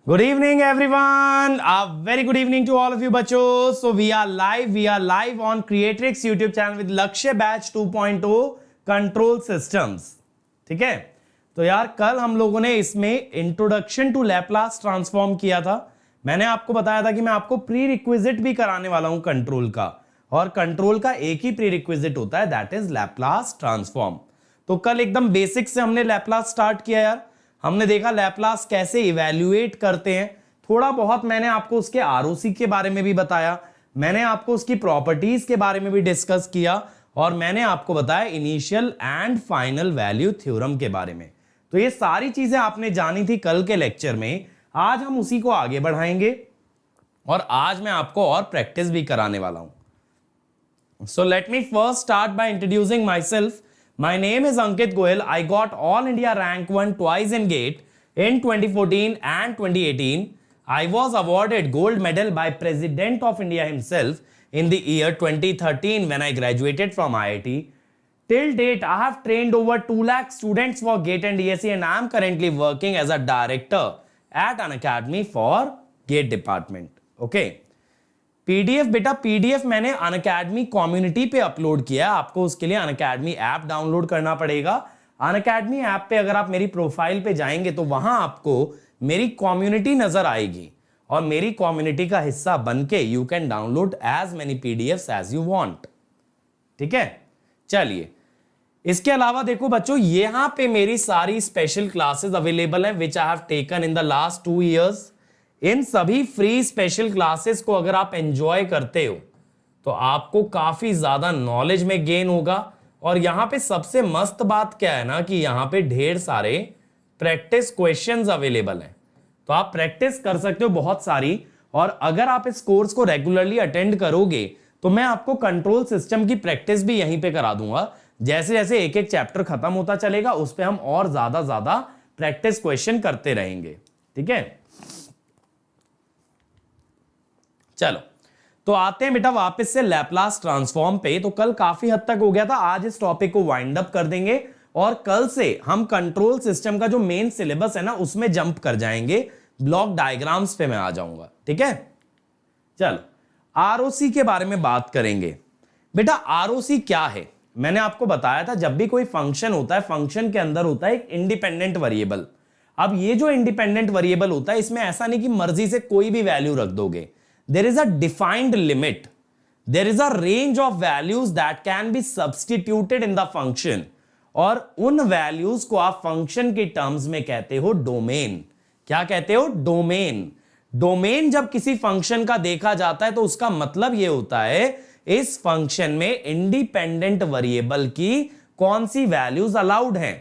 Good evening, everyone. A very good evening to all of you, बच्चों. So we are live on Creatrix YouTube channel with लक्ष्य batch 2.0 control systems. ठीक है, तो यार कल हम लोगों ने इसमें इंट्रोडक्शन टू लैपलास ट्रांसफॉर्म किया था. मैंने आपको बताया था कि मैं आपको प्री रिक्विजिट भी कराने वाला हूं कंट्रोल का, और कंट्रोल का एक ही प्री रिक्विजिट होता है, दैट इज लैपलास ट्रांसफॉर्म. तो कल एकदम बेसिक से हमने लैपलास स्टार्ट किया यार. हमने देखा लैपलास कैसे इवैल्यूएट करते हैं, थोड़ा बहुत मैंने आपको उसके आरओसी के बारे में भी बताया, मैंने आपको उसकी प्रॉपर्टीज के बारे में भी डिस्कस किया, और मैंने आपको बताया initial and final value theorem के बारे में. तो ये सारी चीजें आपने जानी थी कल के लेक्चर में. आज हम उसी को आगे बढ़ाएंगे और आज मैं आपको और प्रैक्टिस भी कराने वाला हूं. So let me first start by introducing my self. My name is Ankit Goyal. I got All India Rank 1 twice in GATE in 2014 and 2018. I was awarded gold medal by President of India himself in the year 2013 when I graduated from IIT. Till date, I have trained over 2 lakh students for GATE and DSE, and I am currently working as a director at an academy for GATE department. Okay. PDF बेटा, PDF मैंने Unacademy community पे upload किया. आपको उसके लिए Unacademy app download करना पड़ेगा. Unacademy app पे अगर आप मेरी प्रोफाइल पे जाएंगे तो वहां आपको मेरी कम्युनिटी नजर आएगी, और मेरी कम्युनिटी का हिस्सा बनके you can download as many PDFs as you want. ठीक है, चलिए. इसके अलावा देखो बच्चों, यहां पे मेरी सारी स्पेशल क्लासेस अवेलेबल हैं which I have taken in the last 2 years. इन सभी फ्री स्पेशल क्लासेस को अगर आप एंजॉय करते हो तो आपको काफी ज्यादा नॉलेज में गेन होगा. और यहां पे सबसे मस्त बात क्या है ना, कि यहां पे ढेर सारे प्रैक्टिस क्वेश्चंस अवेलेबल हैं, तो आप प्रैक्टिस कर सकते हो बहुत सारी. और अगर आप इस कोर्स को रेगुलरली अटेंड करोगे तो मैं आपको कंट्रोल सिस्टम की प्रैक्टिस भी यहीं पे करा दूंगा. जैसे जैसे एक एक चैप्टर खत्म होता चलेगा उस पर हम और ज्यादा प्रैक्टिस क्वेश्चन करते रहेंगे. ठीक है, चलो तो आते हैं बेटा वापस से लैपलास ट्रांसफॉर्म पे. तो कल काफी हद तक हो गया था, आज इस टॉपिक को वाइंड अप कर देंगे और कल से हम कंट्रोल सिस्टम का जो मेन सिलेबस है ना उसमें जंप कर जाएंगे. ब्लॉक डायग्राम्स पे मैं आ जाऊंगा. ठीक है, चलो आरओसी के बारे में बात करेंगे. बेटा आरओसी क्या है, मैंने आपको बताया था जब भी कोई फंक्शन होता है, फंक्शन के अंदर होता है एक इंडिपेंडेंट वेरिएबल. अब ये जो इंडिपेंडेंट वेरिएबल होता है इसमें ऐसा नहीं कि मर्जी से कोई भी वैल्यू रख दोगे. There is a defined limit. There is a range of values that can be substituted in the function. और उन वैल्यूज को आप फंक्शन के टर्म्स में कहते हो डोमेन. क्या कहते हो? डोमेन. डोमेन जब किसी फंक्शन का देखा जाता है तो उसका मतलब यह होता है इस फंक्शन में इंडिपेंडेंट वेरिएबल की कौन सी वैल्यूज अलाउड हैं.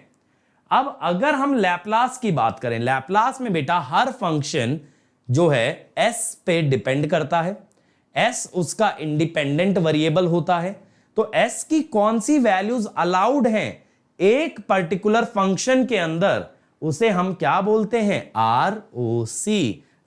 अब अगर हम लैपलास की बात करें, लैपलास में बेटा हर फंक्शन जो है s पे डिपेंड करता है. s उसका इंडिपेंडेंट वेरिएबल होता है. तो s की कौन सी वैल्यूज अलाउड हैं एक पर्टिकुलर फंक्शन के अंदर, उसे हम क्या बोलते हैं? ROC,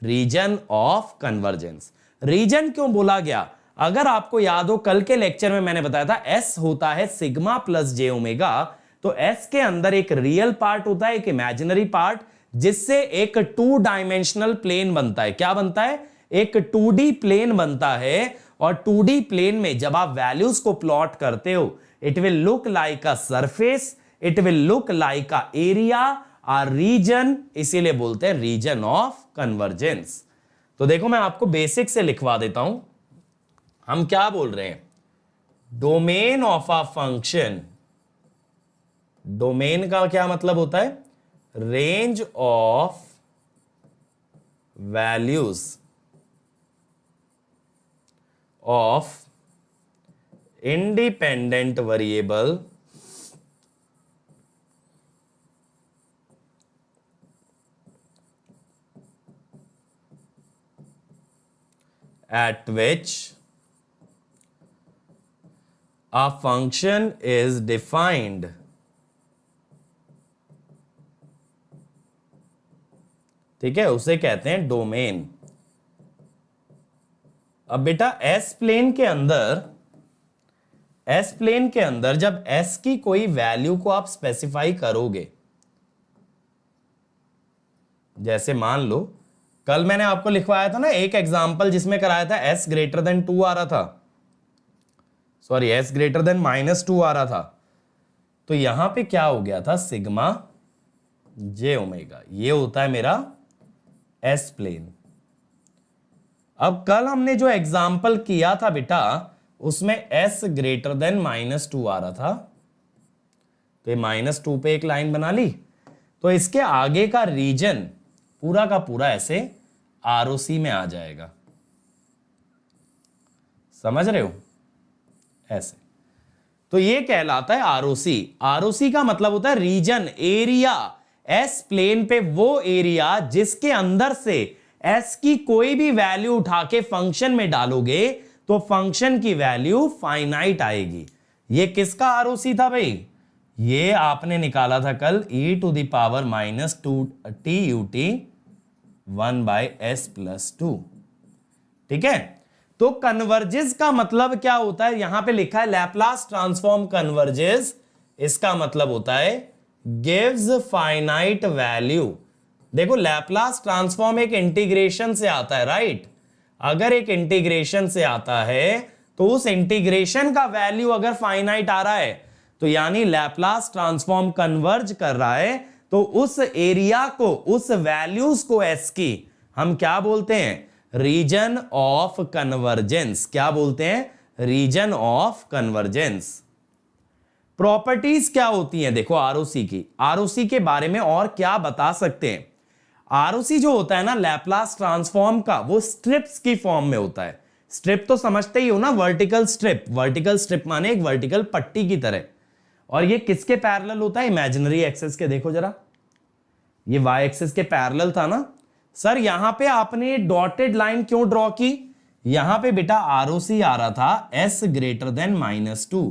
region of convergence. Region क्यों बोला गया? अगर आपको याद हो कल के लेक्चर में मैंने बताया था s होता है सिग्मा प्लस जे ओमेगा. तो s के अंदर एक रियल पार्ट होता है, एक इमेजिनरी पार्ट, जिससे एक 2 डायमेंशनल प्लेन बनता है. क्या बनता है? एक 2D प्लेन बनता है. और 2D प्लेन में जब आप वैल्यूज को प्लॉट करते हो, it will look like a surface, it will look like a area, a region, इसीलिए बोलते हैं रीजन ऑफ कन्वर्जेंस. तो देखो मैं आपको बेसिक से लिखवा देता हूं. हम क्या बोल रहे हैं? Domain of a function. Domain का क्या मतलब होता है? Range of values of independent variable at which a function is defined. ठीक है, उसे कहते हैं डोमेन. अब बेटा एस प्लेन के अंदर जब एस की कोई वैल्यू को आप स्पेसिफाई करोगे, जैसे मान लो कल मैंने आपको लिखवाया था ना एक एग्जांपल जिसमें कराया था s ग्रेटर देन 2 आ रहा था, सॉरी s ग्रेटर देन -2 आ रहा था। तो यहां पे क्या हो गया था, सिग्मा j ओमेगा, ये होता है मेरा s प्लेन। अब कल हमने जो एग्जांपल किया था बेटा उसमें s ग्रेटर देन -2 आ रहा था, तो ये -2 पे एक लाइन बना ली, तो इसके आगे का रीजन पूरा का पूरा ऐसे ROC में आ जाएगा, समझ रहे हो, ऐसे। तो ये कहलाता है ROC। ROC का मतलब होता है रीजन, एरिया, S प्लेन पे वो एरिया जिसके अंदर से S की कोई भी वैल्यू उठा के फंक्शन में डालोगे तो फंक्शन की वैल्यू फाइनाइट आएगी। ये किसका ROC था भाई, ये आपने निकाला था कल e⁻² ut 1/s+2, ठीक है। तो कन्वर्जेस का मतलब क्या होता है, यहां पे लिखा है लैप्लास ट्रांसफॉर्म कन्वर्जेस, इसका मतलब होता है गिव्स फाइनाइट वैल्यू। देखो लैप्लास ट्रांसफॉर्म एक इंटीग्रेशन से आता है, राइट। अगर एक इंटीग्रेशन से आता है तो उस इंटीग्रेशन का वैल्यू अगर फाइनाइट आ रहा है तो यानी लैप्लास ट्रांसफॉर्म कन्वर्ज कर रहा है, तो उस एरिया को, उस वैल्यूज को s की हम क्या बोलते हैं, रीजन ऑफ कन्वर्जेंस। क्या बोलते हैं, रीजन ऑफ कन्वर्जेंस। प्रॉपर्टीज क्या होती हैं देखो ROC की, ROC के बारे में और क्या बता सकते हैं। ROC जो होता है ना लैप्लास ट्रांसफॉर्म का, वो स्ट्रिप्स की फॉर्म में होता है। स्ट्रिप तो समझते ही हो ना, वर्टिकल स्ट्रिप। वर्टिकल स्ट्रिप माने एक वर्टिकल पट्टी की तरह। और ये किसके पैरेलल होता है, इमेजिनरी एक्सिस के। देखो जरा, ये y एक्सिस के पैरेलल था ना। सर यहां पे आपने डॉटेड लाइन क्यों ड्रॉ की, यहां पे बेटा ROC आ रहा था s greater than -2,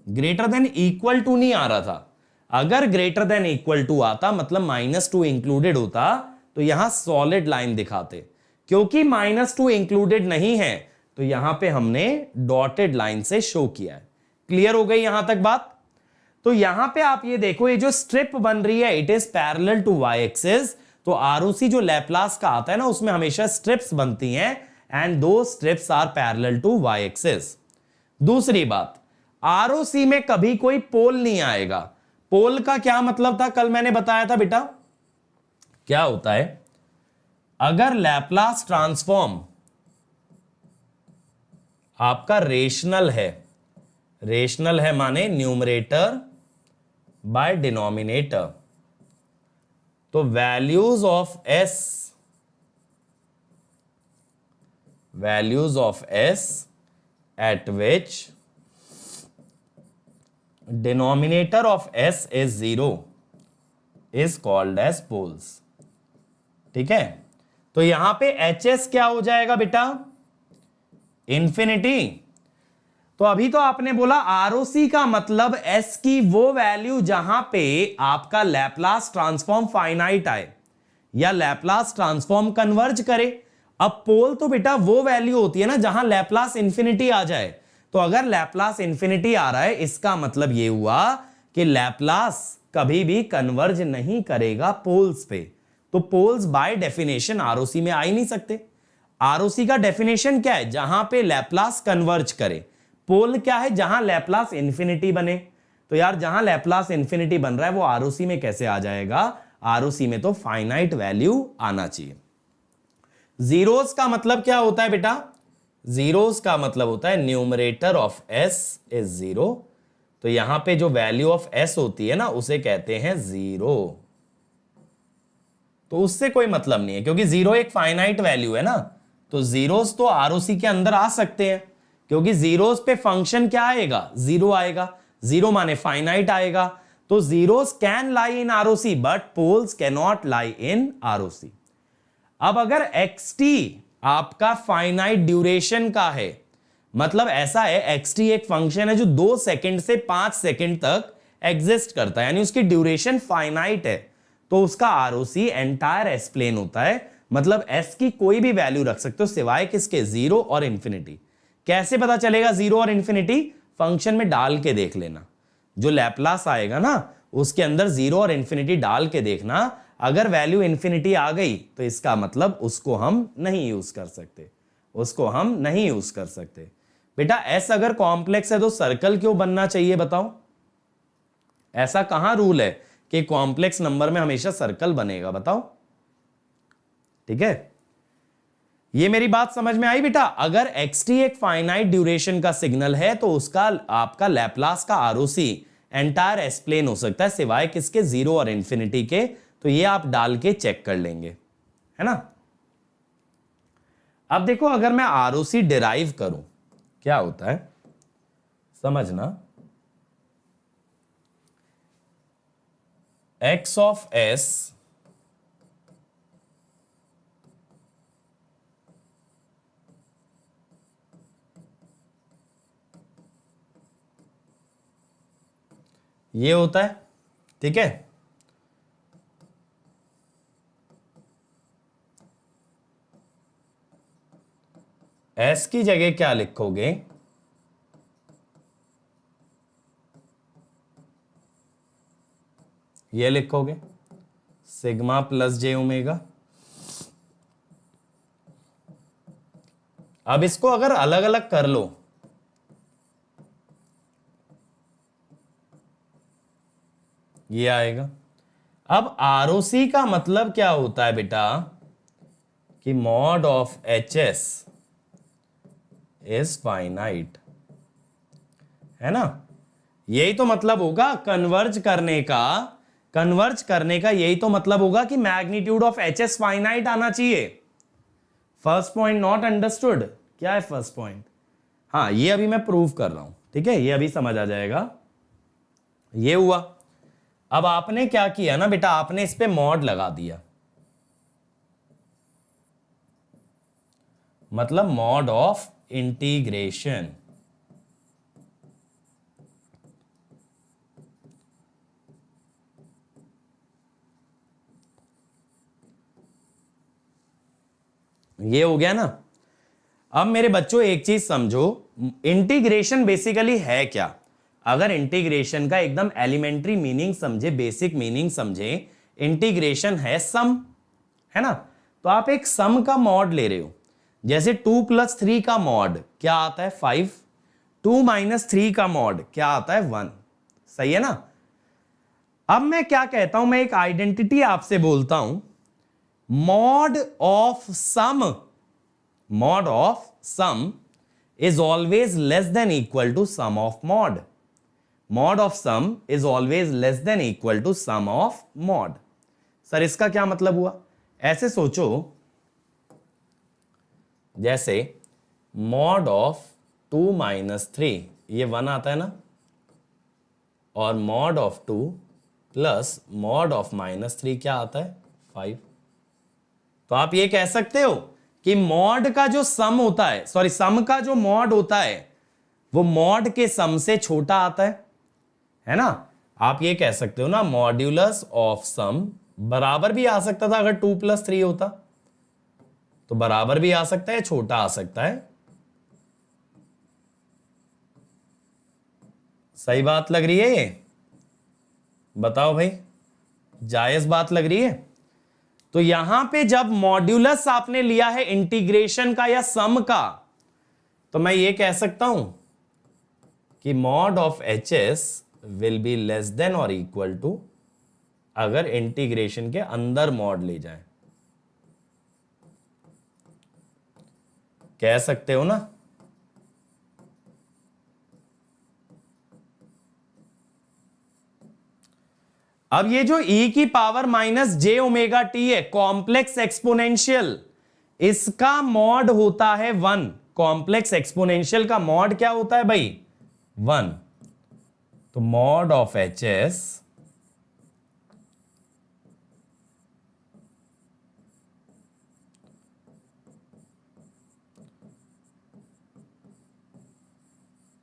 greater than equal to नहीं आ रहा था। अगर ग्रेटर देन इक्वल टू आता मतलब -2 इंक्लूडेड होता तो यहां सॉलिड लाइन दिखाते। क्योंकि -2 इंक्लूडेड नहीं है तो यहां पे हमने डॉटेड लाइन से शो किया है। क्लियर हो गई यहां तक बात। तो यहां पे आप ये देखो, ये जो स्ट्रिप बन रही है it is parallel to y axis. तो ROC जो लैप्लास का आता है ना उसमें हमेशा स्ट्रिप्स बनती हैं एंड दो strips are parallel to y axis. दूसरी बात, ROC में कभी कोई पोल नहीं आएगा। पोल का क्या मतलब था, कल मैंने बताया था बेटा, क्या होता है, अगर लैप्लास ट्रांसफॉर्म आपका रेशनल है, रेशनल है माने न्यूमरेटर बाय डिनोमिनेटर, तो values of s at which denominator of s is 0 is called as poles. ठीक है, तो यहां पे HS क्या हो जाएगा बेटा, इंफिनिटी। तो अभी तो आपने बोला ROC का मतलब S की वो वैल्यू जहां पे आपका लैप्लास ट्रांसफॉर्म फाइनाइट आए या लैप्लास ट्रांसफॉर्म कन्वर्ज करे। अब पोल तो बेटा वो वैल्यू होती है ना जहां लैप्लास इंफिनिटी आ जाए। तो अगर लैप्लास इंफिनिटी आ रहा है इसका मतलब ये हुआ कि लैप्लास कभी भी कन्वर्ज नहीं करेगा पोल्स पे। तो पोल्स बाय डेफिनेशन ROC में आ ही नहीं सकते। ROC का डेफिनेशन क्या है, जहां पे लैप्लास कन्वर्ज करे। पोल क्या है, जहां लैप्लास इंफिनिटी बने। तो यार जहां लैप्लास इंफिनिटी बन रहा है वो ROC में कैसे आ जाएगा, ROC में तो फाइनाइट वैल्यू आना चाहिए। जीरोस का मतलब क्या होता है बेटा, जीरोस का मतलब होता है न्यूमरेटर ऑफ S इज 0। तो यहां पे जो वैल्यू ऑफ S होती है ना उसे कहते हैं 0। तो उससे कोई मतलब नहीं है क्योंकि 0 एक फाइनाइट वैल्यू है ना। तो जीरोस तो ROC के अंदर आ सकते हैं क्योंकि जीरोस पे फंक्शन क्या आएगा, 0 आएगा। 0 माने फाइनाइट आएगा। तो zeros can lie in ROC but poles can not lie in ROC। अब अगर xt आपका फाइनाइट ड्यूरेशन का है, मतलब ऐसा है xt एक फंक्शन है जो 2 सेकंड से 5 सेकंड तक एग्जिस्ट करता है, यानी उसकी ड्यूरेशन फाइनाइट है, तो उसका ROC एंटायर एस प्लेन होता है। मतलब s की कोई भी वैल्यू रख सकते हो सिवाय किसके, 0 और इंफिनिटी। कैसे पता चलेगा 0 और इंफिनिटी, फंक्शन में डाल के देख लेना। जो लैप्लास आएगा ना उसके अंदर 0 और इंफिनिटी डाल के देखना। अगर वैल्यू इंफिनिटी आ गई तो इसका मतलब उसको हम नहीं यूज कर सकते, उसको हम नहीं यूज कर सकते। बेटा एस अगर कॉम्प्लेक्स है तो सर्कल क्यों बनना चाहिए बताओ? ऐसा कहां रूल है कि कॉम्प्लेक्स नंबर में हमेशा सर्कल बनेगा? बताओ। ठीक है, ये मेरी बात समझ में आई बेटा? अगर xt एक फाइनाइट ड्यूरेशन का सिग्नल है तो उसका आपका लैप्लास का आरओसी एंटायर एस प्लेन हो सकता है, सिवाय किसके? जीरो और इंफिनिटी के। तो ये आप डाल के चेक कर लेंगे, है ना। अब देखो अगर मैं आरओसी डिराइव करूं क्या होता है, समझना। x ऑफ s ये होता है, ठीक है। s की जगह क्या लिखोगे? ये लिखोगे सिग्मा प्लस जे ओमेगा। अब इसको अगर अलग अलग कर लो, ये आएगा। अब आरओसी का मतलब क्या होता है बेटा? कि mod of H S is finite, है ना। यही तो मतलब होगा कन्वर्ज करने का, कन्वर्ज करने का यही तो मतलब होगा कि magnitude of H S finite आना चाहिए। First point not understood? क्या है फर्स्ट पॉइंट? हाँ, ये अभी मैं प्रूव कर रहा हूं, ठीक है, ये अभी समझ आ जाएगा। ये हुआ। अब आपने क्या किया ना बेटा, आपने इस पे मॉड लगा दिया, मतलब मॉड ऑफ इंटीग्रेशन। ये हो गया ना। अब मेरे बच्चों एक चीज समझो, इंटीग्रेशन बेसिकली है क्या? अगर इंटीग्रेशन का एकदम एलिमेंट्री मीनिंग समझे, बेसिक मीनिंग समझे, इंटीग्रेशन है सम, है ना। तो आप एक सम का मॉड ले रहे हो। जैसे 2 + 3 का मॉड क्या आता है? 5। 2 - 3 का मॉड क्या आता है? 1। सही है ना। अब मैं क्या कहता हूं, मैं एक आइडेंटिटी आपसे बोलता हूं, mod of sum, mod of sum is always less than equal to sum of mod. Mod of sum is always less than equal to sum of mod. Sir इसका क्या मतलब हुआ? ऐसे सोचो, जैसे मॉड ऑफ 2 - 3 ये 1 आता है ना, और mod of 2 plus mod of -3 क्या आता है? 5। तो आप ये कह सकते हो कि मॉड का जो सम होता है, सॉरी सम का जो मॉड होता है वो मॉड के सम से छोटा आता है ना। आप ये कह सकते हो ना, मॉड्यूलस ऑफ सम बराबर भी आ सकता था अगर 2 + 3 होता, तो बराबर भी आ सकता है, छोटा आ सकता है। सही बात लग रही है ये? बताओ भाई, जायज बात लग रही है? तो यहां पे जब मॉड्यूलस आपने लिया है इंटीग्रेशन का या सम का, तो मैं ये कह सकता हूं कि mod of H S will be less than और इक्वल टू, अगर इंटीग्रेशन के अंदर मॉड ले जाए, कह सकते हो ना। अब ये जो e की पावर -j ω t है, कॉम्प्लेक्स एक्सपोनेंशियल, इसका मॉड होता है 1। कॉम्प्लेक्स एक्सपोनेंशियल का मॉड क्या होता है भाई? 1। तो मॉड ऑफ एच एस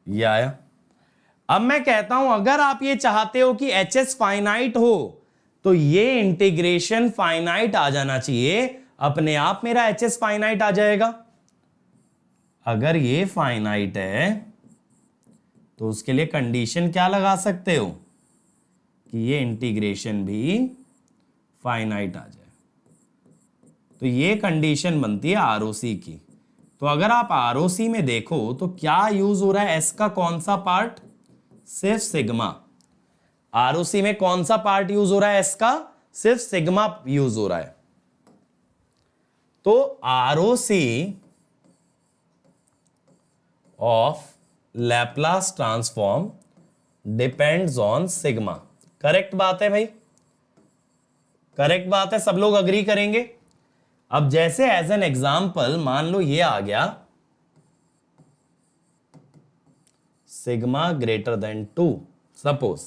ये आया। अब मैं कहता हूं अगर आप ये चाहते हो कि एच एस फाइनाइट हो तो ये इंटीग्रेशन फाइनाइट आ जाना चाहिए, अपने आप मेरा एच एस फाइनाइट आ जाएगा। अगर ये फाइनाइट है तो उसके लिए कंडीशन क्या लगा सकते हो कि ये इंटीग्रेशन भी फाइनाइट आ जाए। तो ये कंडीशन बनती है आरओसी की। तो अगर आप आरओसी में देखो तो क्या यूज हो रहा है, एस का कौन सा पार्ट, सिर्फ सिग्मा। आरओसी में कौन सा पार्ट यूज हो रहा है, एस का सिर्फ सिग्मा यूज हो रहा है। तो ROC of Laplace transform depends on sigma. Correct बात है भाई, करेक्ट बात है, सब लोग अग्री करेंगे। अब जैसे एज एन एग्जाम्पल मान लो ये आ गया सिग्मा ग्रेटर देन 2 सपोज।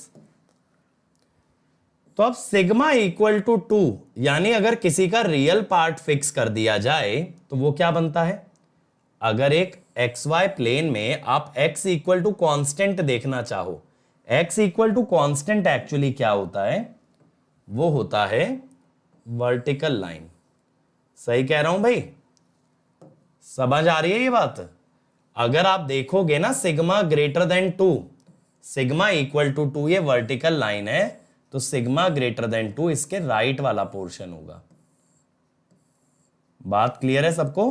तो अब सिग्मा इक्वल टू 2 यानी अगर किसी का रियल पार्ट फिक्स कर दिया जाए तो वो क्या बनता है, अगर एक XY प्लेन में आप x इक्वल टू कॉन्स्टेंट देखना चाहो, x equal to constant actually क्या होता है, वो होता है वर्टिकल लाइन। सही कह रहा हूं भाई, समझ आ रही है ये बात। अगर आप देखोगे ना sigma greater than 2, sigma equal to 2 ये वर्टिकल लाइन है, तो सिग्मा ग्रेटर देन 2 इसके राइट वाला पोर्शन होगा। बात क्लियर है सबको,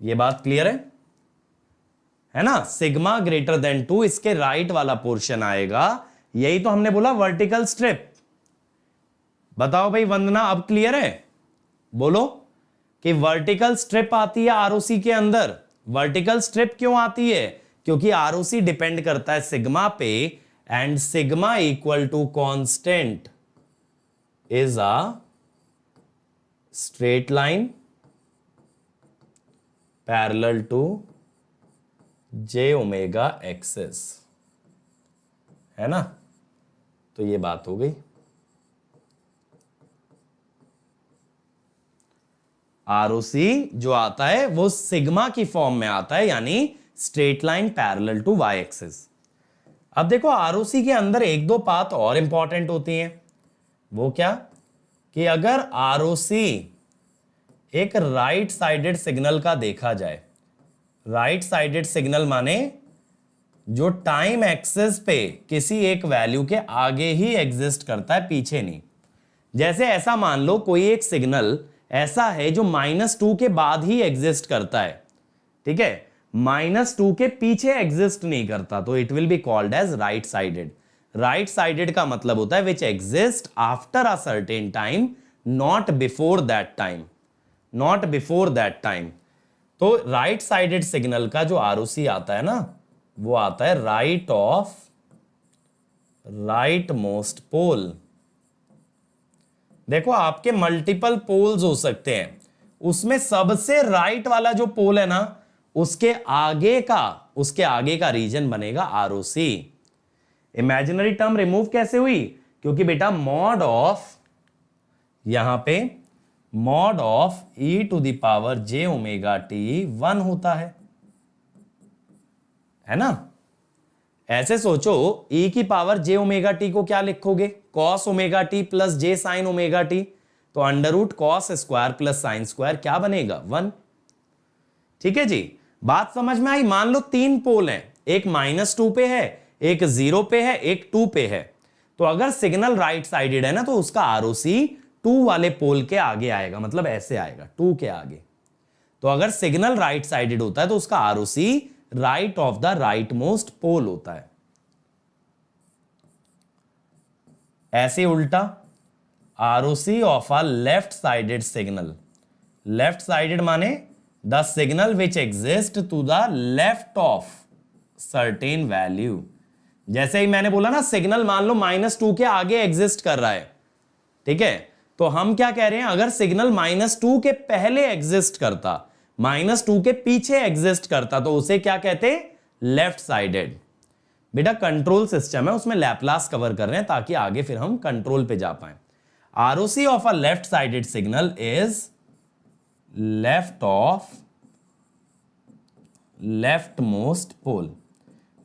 ये बात क्लियर है ना। सिग्मा ग्रेटर देन 2 इसके राइट वाला पोर्शन आएगा, यही तो हमने बोला वर्टिकल स्ट्रिप। बताओ भाई वंदना, अब क्लियर है, बोलो कि वर्टिकल स्ट्रिप आती है आरओसी के अंदर। वर्टिकल स्ट्रिप क्यों आती है, क्योंकि आरओसी डिपेंड करता है सिग्मा पे, and sigma equal to constant is a straight line parallel to j omega axis, है ना। तो ये बात हो गई। आरओसी जो आता है वो सिग्मा की फॉर्म में आता है, यानी straight line parallel to y axis. अब देखो आरओसी के अंदर एक दो बात और इंपॉर्टेंट होती हैं। वो क्या, कि अगर आरओसी एक राइट साइडेड सिग्नल का देखा जाए, राइट साइडेड सिग्नल माने जो टाइम एक्सिस पे किसी एक वैल्यू के आगे ही एग्जिस्ट करता है, पीछे नहीं। जैसे ऐसा मान लो कोई एक सिग्नल ऐसा है जो -2 के बाद ही एग्जिस्ट करता है, ठीक है, -2 के पीछे एग्जिस्ट नहीं करता, तो it will be called as right sided. Right sided का मतलब होता है which exist after a certain time, not before that time, not before that time. तो राइट साइडेड सिग्नल का जो आरओसी आता है ना, वो आता है right of right most pole. देखो आपके मल्टीपल पोल्स हो सकते हैं, उसमें सबसे राइट वाला जो पोल है ना, उसके आगे का रीजन बनेगा आरओसी। इमेजिनरी टर्म रिमूव कैसे हुई, क्योंकि बेटा मॉड ऑफ, यहां पे mod of e to the power j omega t 1 होता है ना। ऐसे सोचो e की पावर j ओमेगा टी को क्या लिखोगे, cos omega T plus j sine omega T, तो under root cos square plus sine square क्या बनेगा, 1। ठीक है जी, बात समझ में आई। मान लो 3 पोल हैं, एक -2 पे है, एक 0 पे है, एक 2 पे है। तो अगर सिग्नल राइट साइडेड है ना, तो उसका आरओसी 2 वाले पोल के आगे आएगा, मतलब ऐसे आएगा 2 के आगे। तो अगर सिग्नल राइट साइडेड होता है तो उसका ROC right of the right most pole होता है। ऐसे उल्टा ROC of a left sided signal, left sided माने the signal which exist to the left of certain value. जैसे ही मैंने बोला ना, सिग्नल मान लो -2 के आगे एग्जिस्ट कर रहा है, ठीक है, तो हम क्या कह रहे हैं, अगर सिग्नल -2 के पहले एग्जिस्ट करता, -2 के पीछे एग्जिस्ट करता, तो उसे क्या कहते, लेफ्ट साइडेड। बेटा कंट्रोल सिस्टम है, उसमें लैप्लास कवर कर रहे हैं ताकि आगे फिर हम कंट्रोल पे जा पाए। ROC of a left sided signal is left of left most pole.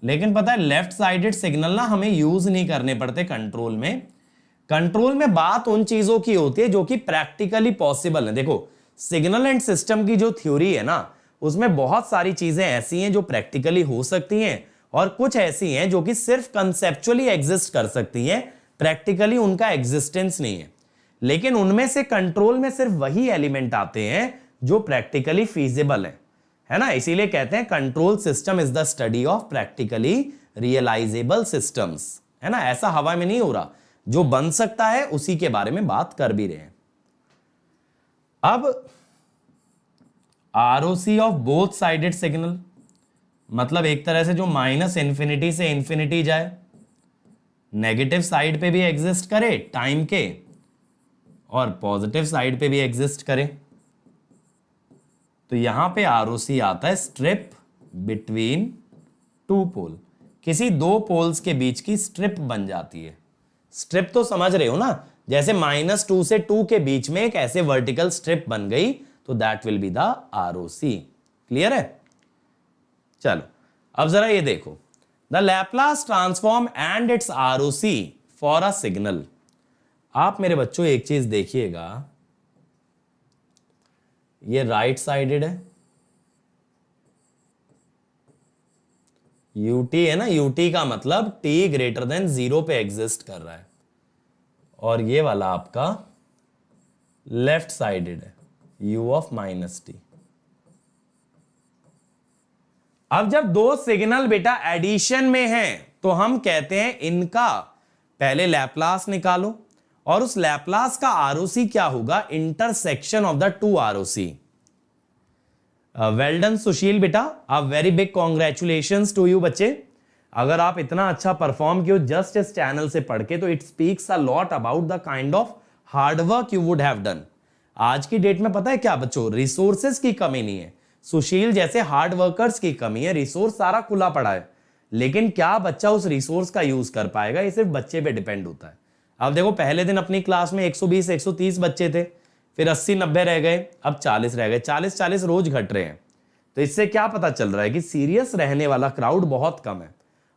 लेकिन पता है लेफ्ट साइडेड सिग्नल ना हमें यूज नहीं करने पड़ते कंट्रोल में। कंट्रोल में बात उन चीजों की होती है जो कि प्रैक्टिकली पॉसिबल है। देखो सिग्नल एंड सिस्टम की जो थ्योरी है ना, उसमें बहुत सारी चीजें ऐसी हैं जो प्रैक्टिकली हो सकती हैं, और कुछ ऐसी हैं जो कि सिर्फ कंसेप्चुअली एग्जिस्ट कर सकती हैं, प्रैक्टिकली उनका एग्जिस्टेंस नहीं है, लेकिन उनमें से कंट्रोल में सिर्फ वही एलिमेंट आते हैं जो प्रैक्टिकली फीजिबल है ना। इसीलिए कहते हैं control system is the study of practically realizable systems, है ना। ऐसा हवा में नहीं हो रहा, जो बन सकता है उसी के बारे में बात कर भी रहे हैं। अब ROC of both sided signal, मतलब एक तरह से जो माइनस इंफिनिटी से इंफिनिटी जाए, नेगेटिव साइड पे भी एग्जिस्ट करे टाइम के, और पॉजिटिव साइड पे भी एग्जिस्ट करे, तो यहां पे आरओसी आता है स्ट्रिप बिटवीन टू पोल। किसी दो पोल्स के बीच की स्ट्रिप बन जाती है। स्ट्रिप तो समझ रहे हो ना, जैसे -2 से 2 के बीच में एक ऐसे वर्टिकल स्ट्रिप बन गई, तो that will be the ROC. Clear है? चलो अब जरा ये देखो, the Laplace transform and it's ROC for a signal. आप मेरे बच्चों एक चीज देखिएगा, ये राइट साइडेड है, यूटी है ना, यूटी का मतलब t ग्रेटर देन 0 पे एग्जिस्ट कर रहा है, और ये वाला आपका लेफ्ट साइडेड है, u ऑफ -t। अब जब दो सिग्नल बेटा एडिशन में हैं, तो हम कहते हैं इनका पहले लैप्लास निकालो, और उस लैप्लास का आरओसी क्या होगा, intersection of the two ROC. Well done Sushil बेटा, a very big congratulations to you बच्चे। अगर आप इतना अच्छा परफॉर्म किए जस्ट इस चैनल से पढ़ के, तो it speaks a lot about the kind of hard work you would have done. आज की डेट में पता है क्या बच्चों, रिसोर्सेज की कमी नहीं है, सुशील जैसे हार्ड वर्कर्स की कमी है। रिसोर्स सारा खुला पड़ा है, लेकिन क्या बच्चा उस रिसोर्स का यूज कर पाएगा, ये सिर्फ बच्चे पे डिपेंड होता है। अब देखो, पहले दिन अपनी क्लास में 120 130 बच्चे थे, फिर 80 90 रह गए, अब 40 रह गए, 40 रोज घट रहे हैं। तो इससे क्या पता चल रहा है कि सीरियस रहने वाला क्राउड बहुत कम है,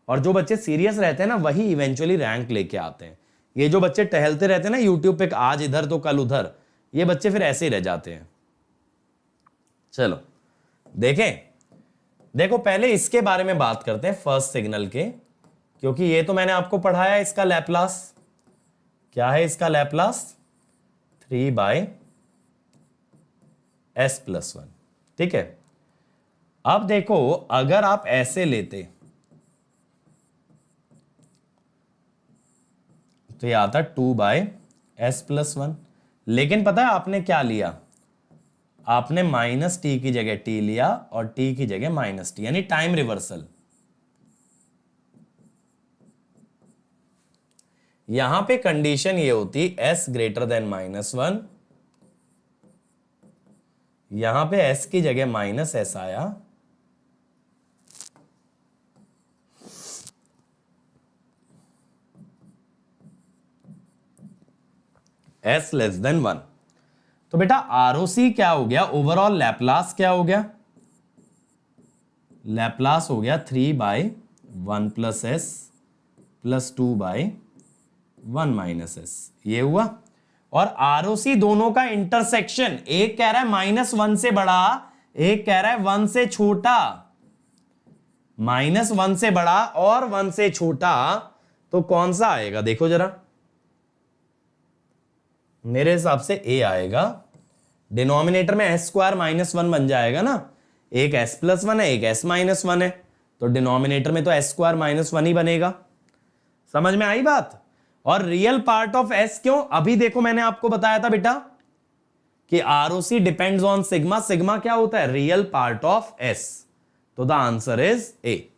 और जो बच्चे सीरियस रहते हैं ना, वही इवेंचुअली रैंक लेके आते हैं। ये जो बच्चे टहलते रहते हैं ना यूट्यूब पे, आज इधर तो कल उधर, ये बच्चे फिर ऐसे ही रह जाते हैं। चलो देखें, देखो पहले इसके बारे में बात करते हैं, फर्स्ट सिग्नल के, क्योंकि ये तो मैंने आपको पढ़ाया। इसका लैप्लास क्या है, इसका लैप्लास 3/s+1, ठीक है। अब देखो, अगर आप ऐसे लेते तो ये आता 2/s+1, लेकिन पता है आपने क्या लिया, आपने -t की जगह t लिया और t की जगह -t, यानी टाइम रिवर्सल। यहां पे कंडीशन ये होती s ग्रेटर देन -1, यहां पे s की जगह -s आया, s लेस देन 1। तो बेटा आरओसी क्या हो गया, ओवरऑल लैप्लास क्या हो गया, लैप्लास हो गया 3/1 + s + 2/1 - s, ये हुआ। और आरओसी दोनों का इंटरसेक्शन, एक कह रहा है -1 से बड़ा, एक कह रहा है 1 से छोटा, -1 से बड़ा और 1 से छोटा, तो कौन सा आएगा देखो जरा। मेरे हिसाब से ए आएगा, डिनोमिनेटर में s² -1 बन जाएगा ना, एक s+1 है, एक s -1 है, तो डिनोमिनेटर में तो s² -1 ही बनेगा। समझ में आई बात? और रियल पार्ट ऑफ s क्यों, अभी देखो मैंने आपको बताया था बेटा कि ROC depends on sigma. Sigma क्या होता है, रियल पार्ट ऑफ s, तो द आंसर इज ए।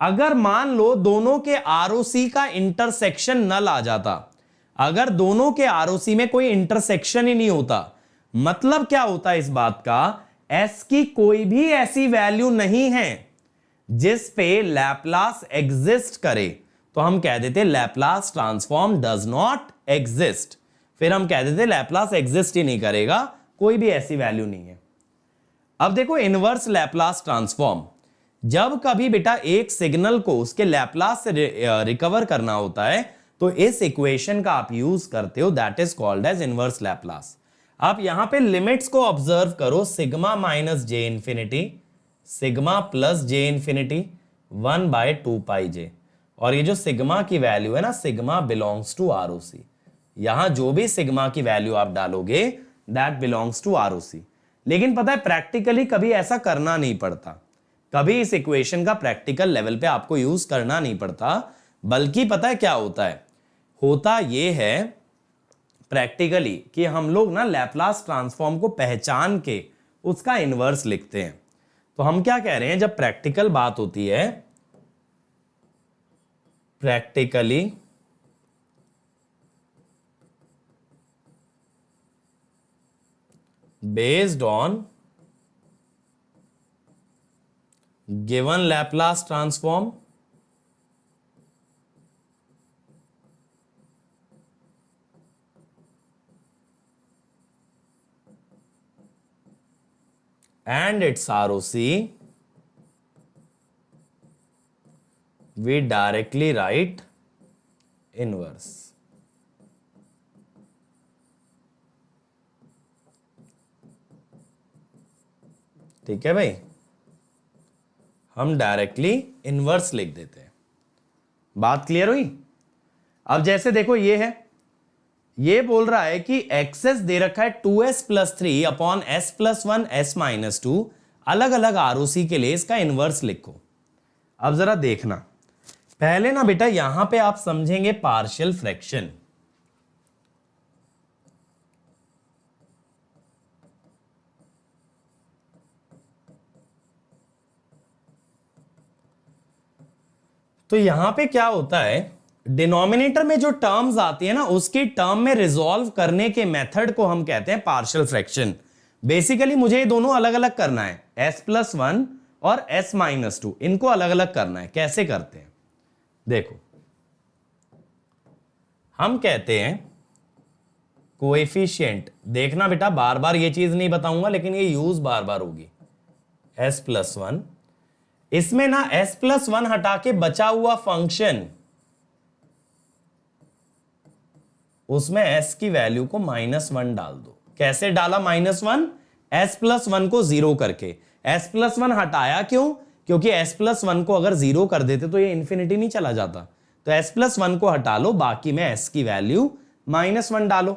अगर मान लो दोनों के आरओसी का इंटरसेक्शन नल आ जाता, अगर दोनों के आरओसी में कोई इंटरसेक्शन ही नहीं होता, मतलब क्या होता है इस बात का, s की कोई भी ऐसी वैल्यू नहीं है जिस पे लैप्लास एग्जिस्ट करे, तो हम कह देते Laplace transform does not exist. फिर हम कह देते लैप्लास एग्जिस्ट ही नहीं करेगा, कोई भी ऐसी वैल्यू नहीं है। अब देखो इनवर्स लैप्लास ट्रांसफॉर्म, जब कभी बेटा एक सिग्नल को उसके लैप्लास से रिकवर करना होता है, तो इस इक्वेशन का आप यूज करते हो, that is called as inverse Laplace. आप यहां पे लिमिट्स को ऑब्जर्व करो, sigma -j infinity, sigma +j infinity, 1/2πj, और ये जो सिग्मा की वैल्यू है ना, सिग्मा बिलोंग्स टू आरओसी। यहां जो भी सिग्मा की वैल्यू आप डालोगे दैट बिलोंग्स टू आरओसी। लेकिन पता है प्रैक्टिकली कभी ऐसा करना नहीं पड़ता, कभी इस इक्वेशन का प्रैक्टिकल लेवल पे आपको यूज करना नहीं पड़ता, बल्कि पता है क्या होता है, होता ये है प्रैक्टिकली कि हम लोग ना लैप्लास ट्रांसफॉर्म को पहचान के उसका इनवर्स लिखते हैं। तो हम क्या कह रहे हैं, जब प्रैक्टिकल बात होती है, practically based on given Laplace transform and its ROC, we directly write inverse. ठीक है भाई, हम डायरेक्टली इनवर्स लिख देते हैं। बात क्लियर हुई? अब जैसे देखो ये है, ये बोल रहा है कि एक्सेस दे रखा है 2s plus 3 upon s plus 1 s minus 2, अलग अलग आरओसी के लिए इसका इनवर्स लिखो। अब जरा देखना, पहले ना बेटा यहां पे आप समझेंगे पार्शियल फ्रैक्शन। तो यहां पे क्या होता है, डिनोमिनेटर में जो टर्म्स आती है ना, उसकी टर्म में रिजॉल्व करने के मेथड को हम कहते हैं पार्शियल फ्रैक्शन। बेसिकली मुझे ये दोनों अलग अलग करना है, s प्लस 1 और s माइनस 2, इनको अलग अलग करना है। कैसे करते हैं देखो, हम कहते हैं कोएफिशिएंट, देखना बेटा बार बार ये चीज नहीं बताऊंगा, लेकिन ये यूज बार बार होगी। s प्लस 1, इसमें ना s प्लस 1 हटा के बचा हुआ फंक्शन, उसमें s की वैल्यू को -1 डाल दो। कैसे डाला -1? s प्लस 1 को 0 करके। s प्लस 1 हटाया क्यों? क्योंकि s प्लस 1 को अगर 0 कर देते तो ये इंफिनिटी नहीं चला जाता। तो s प्लस 1 को हटा लो, बाकी में s की वैल्यू -1 डालो।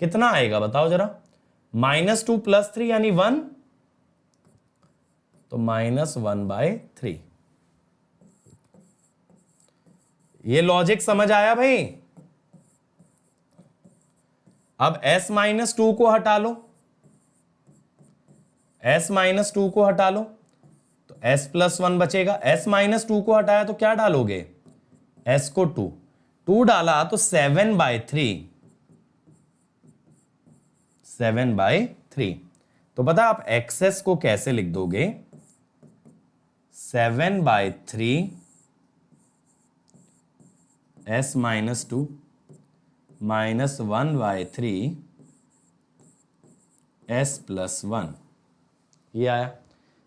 कितना आएगा बताओ जरा? -2 प्लस 3 यानी 1, तो -1/3। ये लॉजिक समझ आया भाई? अब s माइनस 2 को हटा लो, s माइनस 2 को हटा लो तो s प्लस 1 बचेगा। s माइनस 2 को हटाया तो क्या डालोगे? s को 2 डाला तो 7/3, 7/3। तो पता आप एक्सेस को कैसे लिख दोगे? 7/3 s माइनस 2 -1/3 s प्लस 1, ये आया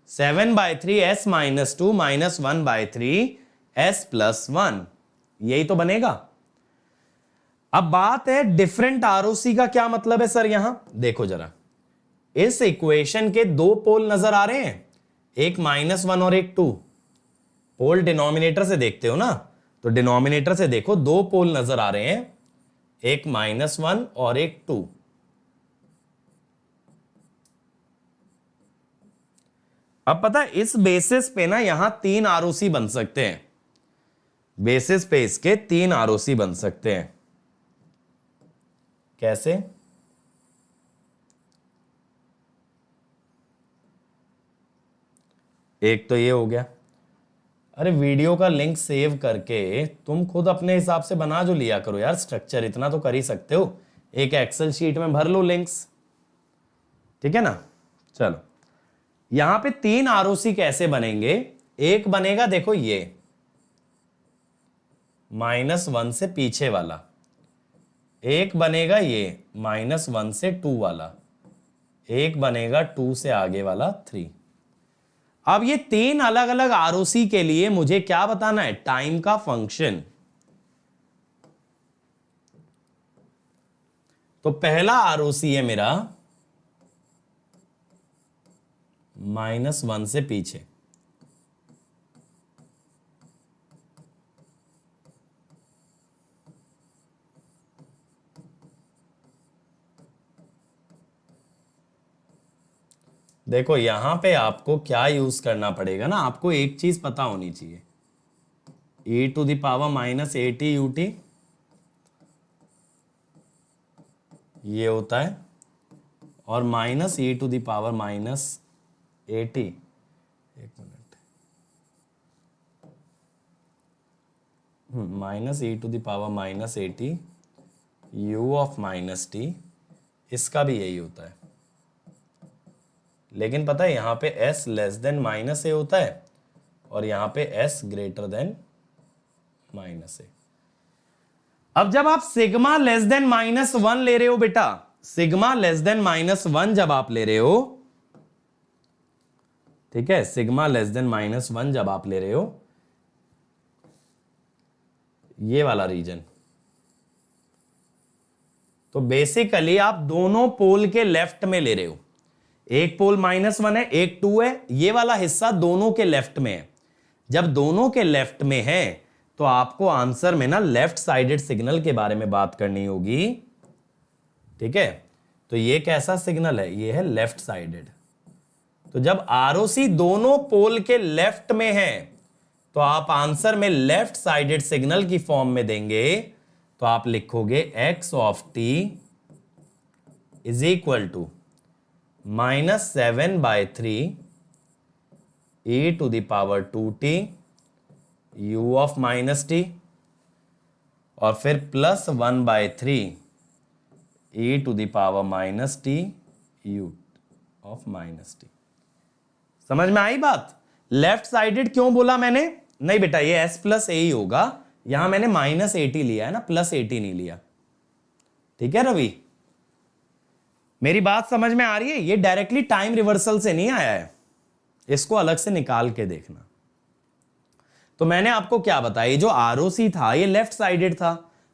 7/3 s माइनस 2 -1/3 s प्लस 1, यही तो बनेगा। अब बात है डिफरेंट आरओसी का क्या मतलब है सर? यहां देखो जरा, इस इक्वेशन के दो पोल नजर आ रहे हैं, एक -1 और एक 2। पोल डिनोमिनेटर से देखते हो ना, तो डिनोमिनेटर से देखो, दो पोल नजर आ रहे हैं, एक -1 और एक 2। अब पता है इस बेसिस पे ना यहां 3 आरओसी बन सकते हैं, बेसिस पे इसके 3 आरओसी बन सकते हैं। कैसे? एक तो ये हो गया। अरे वीडियो का लिंक सेव करके तुम खुद अपने हिसाब से बना जो लिया करो यार, स्ट्रक्चर इतना तो कर ही सकते हो, एक एक्सेल शीट में भर लो लिंक्स, ठीक है ना। चलो यहां पे 3 आरओसी कैसे बनेंगे? एक बनेगा देखो ये -1 से पीछे वाला, एक बनेगा ये -1 से 2 वाला, एक बनेगा 2 से आगे वाला 3। अब ये 3 अलग अलग आरओसी के लिए मुझे क्या बताना है? टाइम का फंक्शन। तो पहला आरओसी है मेरा -1 से पीछे, देखो यहां पे आपको क्या यूज करना पड़ेगा ना, आपको एक चीज पता होनी चाहिए, e to the power minus a t u t ये होता है, और minus e to the power minus a t, एक minute, minus e to the power minus a t u of minus t, इसका भी यही होता है। लेकिन पता है यहां पे s लेस देन माइनस ए होता है और यहां पे s ग्रेटर देन माइनस ए। अब जब आप sigma less than minus one ले रहे हो बेटा, sigma less than minus one जब आप ले रहे हो, ठीक है, sigma less than minus one जब आप ले रहे हो, ये वाला रीजन, तो बेसिकली आप दोनों पोल के लेफ्ट में ले रहे हो, एक पोल माइनस वन है एक टू है, ये वाला हिस्सा दोनों के लेफ्ट में है। जब दोनों के लेफ्ट में है तो आपको आंसर में ना लेफ्ट साइडेड सिग्नल के बारे में बात करनी होगी, ठीक है। तो ये कैसा सिग्नल है, ये है लेफ्ट साइडेड। तो जब आरओसी दोनों पोल के लेफ्ट में है तो आप आंसर में लेफ्ट साइडेड सिग्नल की फॉर्म में देंगे, तो आप लिखोगे x of t is equal to -7/3 e to the power 2t u of minus t, और फिर +1/3 e to the power minus t u of minus t. समझ में आई बात? लेफ्ट साइडेड क्यों बोला मैंने? नहीं बेटा ये s प्लस ए ही होगा, यहां मैंने -80 लिया है ना, +80 नहीं लिया, ठीक है रवि? मेरी बात समझ में आ रही है? ये डायरेक्टली टाइम रिवर्सल से नहीं आया है, इसको अलग से निकाल के देखना। तो मैंने आपको क्या बताया, जो आरओसी था ये लेफ्ट साइडेड था,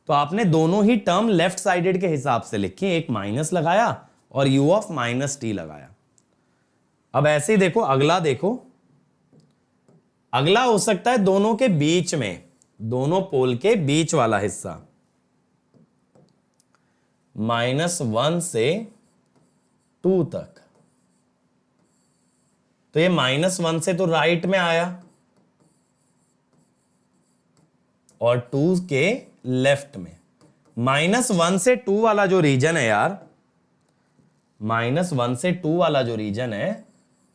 तो आपने दोनों ही टर्म लेफ्ट साइडेड के हिसाब से लिखी, एक माइनस लगाया और u ऑफ माइनस टी लगाया। अब ऐसे ही देखो, अगला देखो, अगला हो सकता है दोनों के बीच में, दोनों पोल के बीच वाला हिस्सा, -1 से 2 तक। तो ये -1 से तो राइट में आया और 2 के लेफ्ट में। -1 से 2 वाला जो रीजन है यार, -1 से 2 वाला जो रीजन है,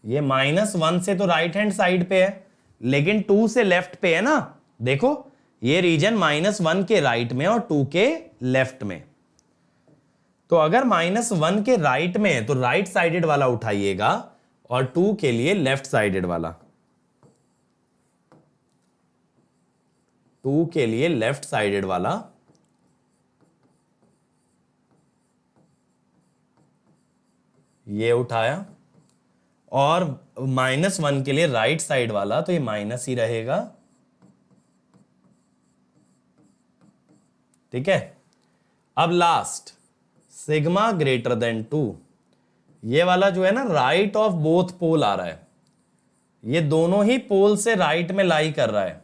ये -1 से तो राइट हैंड साइड पे है, लेकिन 2 से लेफ्ट पे है ना। देखो ये रीजन -1 के राइट में और 2 के लेफ्ट में। तो अगर -1 के राइट में है तो राइट साइडेड वाला उठाइएगा और 2 के लिए लेफ्ट साइडेड वाला, 2 के लिए लेफ्ट साइडेड वाला, ये उठाया, और -1 के लिए राइट साइड वाला, तो ये माइनस ही रहेगा, ठीक है। अब लास्ट सिग्मा ग्रेटर देन 2, ये वाला जो है ना राइट ऑफ बोथ पोल आ रहा है, ये दोनों ही पोल से राइट में लाई कर रहा है,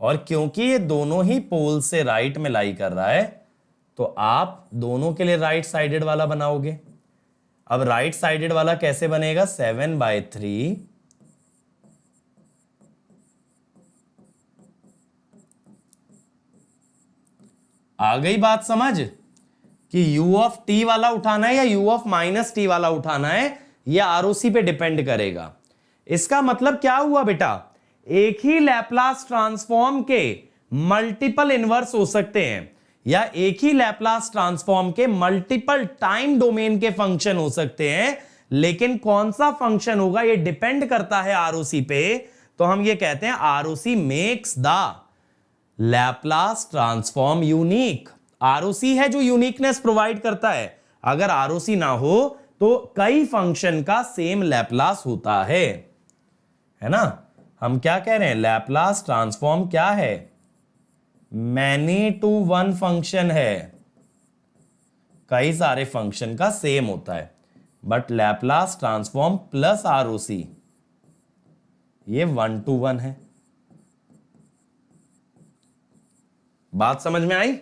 और क्योंकि ये दोनों ही पोल से राइट में लाई कर रहा है तो आप दोनों के लिए राइट साइडेड वाला बनाओगे। अब राइट साइडेड वाला कैसे बनेगा, 7/3 आ गई बात समझ कि u ऑफ t वाला उठाना है या u ऑफ माइनस टी वाला उठाना है, यह आरओसी पे डिपेंड करेगा। इसका मतलब क्या हुआ बेटा, एक ही लैप्लास ट्रांसफॉर्म के मल्टीपल इनवर्स हो सकते हैं, या एक ही लैप्लास ट्रांसफॉर्म के मल्टीपल टाइम डोमेन के फंक्शन हो सकते हैं, लेकिन कौन सा फंक्शन होगा यह डिपेंड करता है आरओसी पे। तो हम ये कहते हैं ROC makes the Laplace transform unique. ROC है जो यूनिकनेस प्रोवाइड करता है, अगर आरओसी ना हो तो कई फंक्शन का सेम लैप्लास होता है ना। हम क्या कह रहे हैं, लैप्लास ट्रांसफॉर्म क्या है, मैनी टू वन फंक्शन है, कई सारे फंक्शन का सेम होता है, but Laplace transform plus ROC ये 1 to 1 है। बात समझ में आई?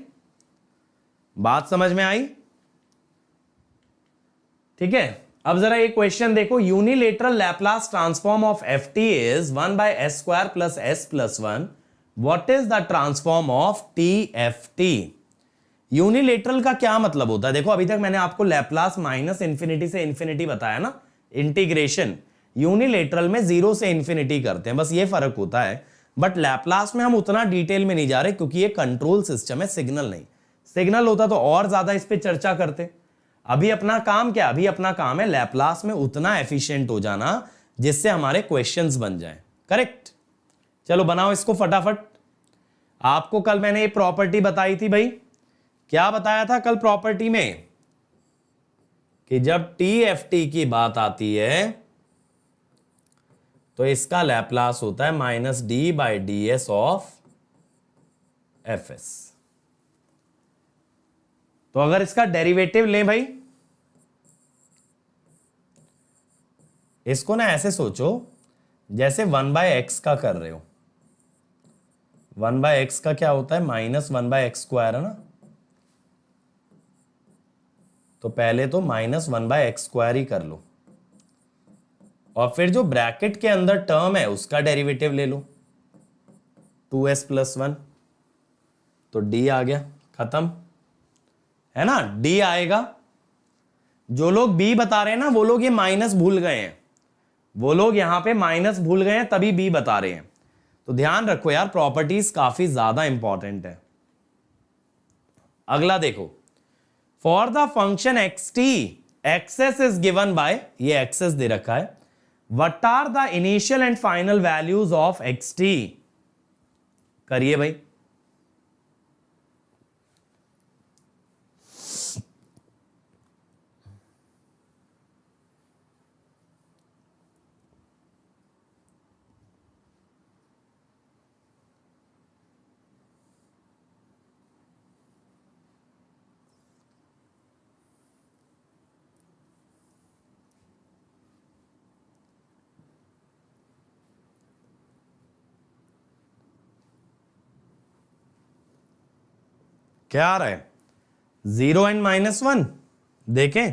बात समझ में आई? ठीक है। अब जरा एक क्वेश्चन देखो, unilateral Laplace transform of F T is 1 bye s square plus S plus 1. What is the transform of T F T? Unilateral का क्या मतलब होता है? देखो अभी तक मैंने आपको लैप्लास माइनस इंफिनिटी से इंफिनिटी बताया ना, इंटीग्रेशन. यूनिलेटरल में जीरो से इंफिनिटी करते हैं, बस ये फर्क होता है. बट लैप्लास में हम उतना डिटेल में नहीं जा रहे क्योंकि ये कंट्रोल सिस्टम है, सिग्नल नहीं. सिग्नल होता तो और ज्यादा इस पे चर्चा करते. अभी अपना काम क्या? अभी अपना काम है लैप्लास में उतना एफिशिएंट हो जाना जिससे हमारे क्वेश्चंस बन जाएं. करेक्ट? चलो बनाओ इसको फटाफट. आपको कल मैंने ये प्रॉपर्टी बताई थी भाई. क्या बताया था कल प्रॉपर्टी में? कि जब टी एफ टी की बात आती है तो इसका लैप्लास होता है minus D by D S of F S. तो अगर इसका डेरिवेटिव लें भाई, इसको ना ऐसे सोचो जैसे 1 बाय एक्स का कर रहे हो. 1 बाय एक्स का क्या होता है? माइनस 1 बाय एक्स स्क्वायर है ना. तो पहले तो माइनस 1 बाय एक्स स्क्वायर ही कर लो और फिर जो ब्रैकेट के अंदर टर्म है उसका डेरिवेटिव ले लो, 2s प्लस 1. तो d आ गया, खत्म है ना. d आएगा. जो लोग b बता रहे हैं ना वो लोग ये माइनस भूल गए हैं, वो लोग यहां पे माइनस भूल गए हैं तभी b बता रहे हैं. तो ध्यान रखो यार, प्रॉपर्टीज काफी ज्यादा इंपॉर्टेंट है. अगला देखो, for the function x t x s is given by, ये एक्सेस दे रखा है. What are the initial and final values of x t? करिए भाई. क्या आ रहा है? 0 एंड माइनस 1. देखें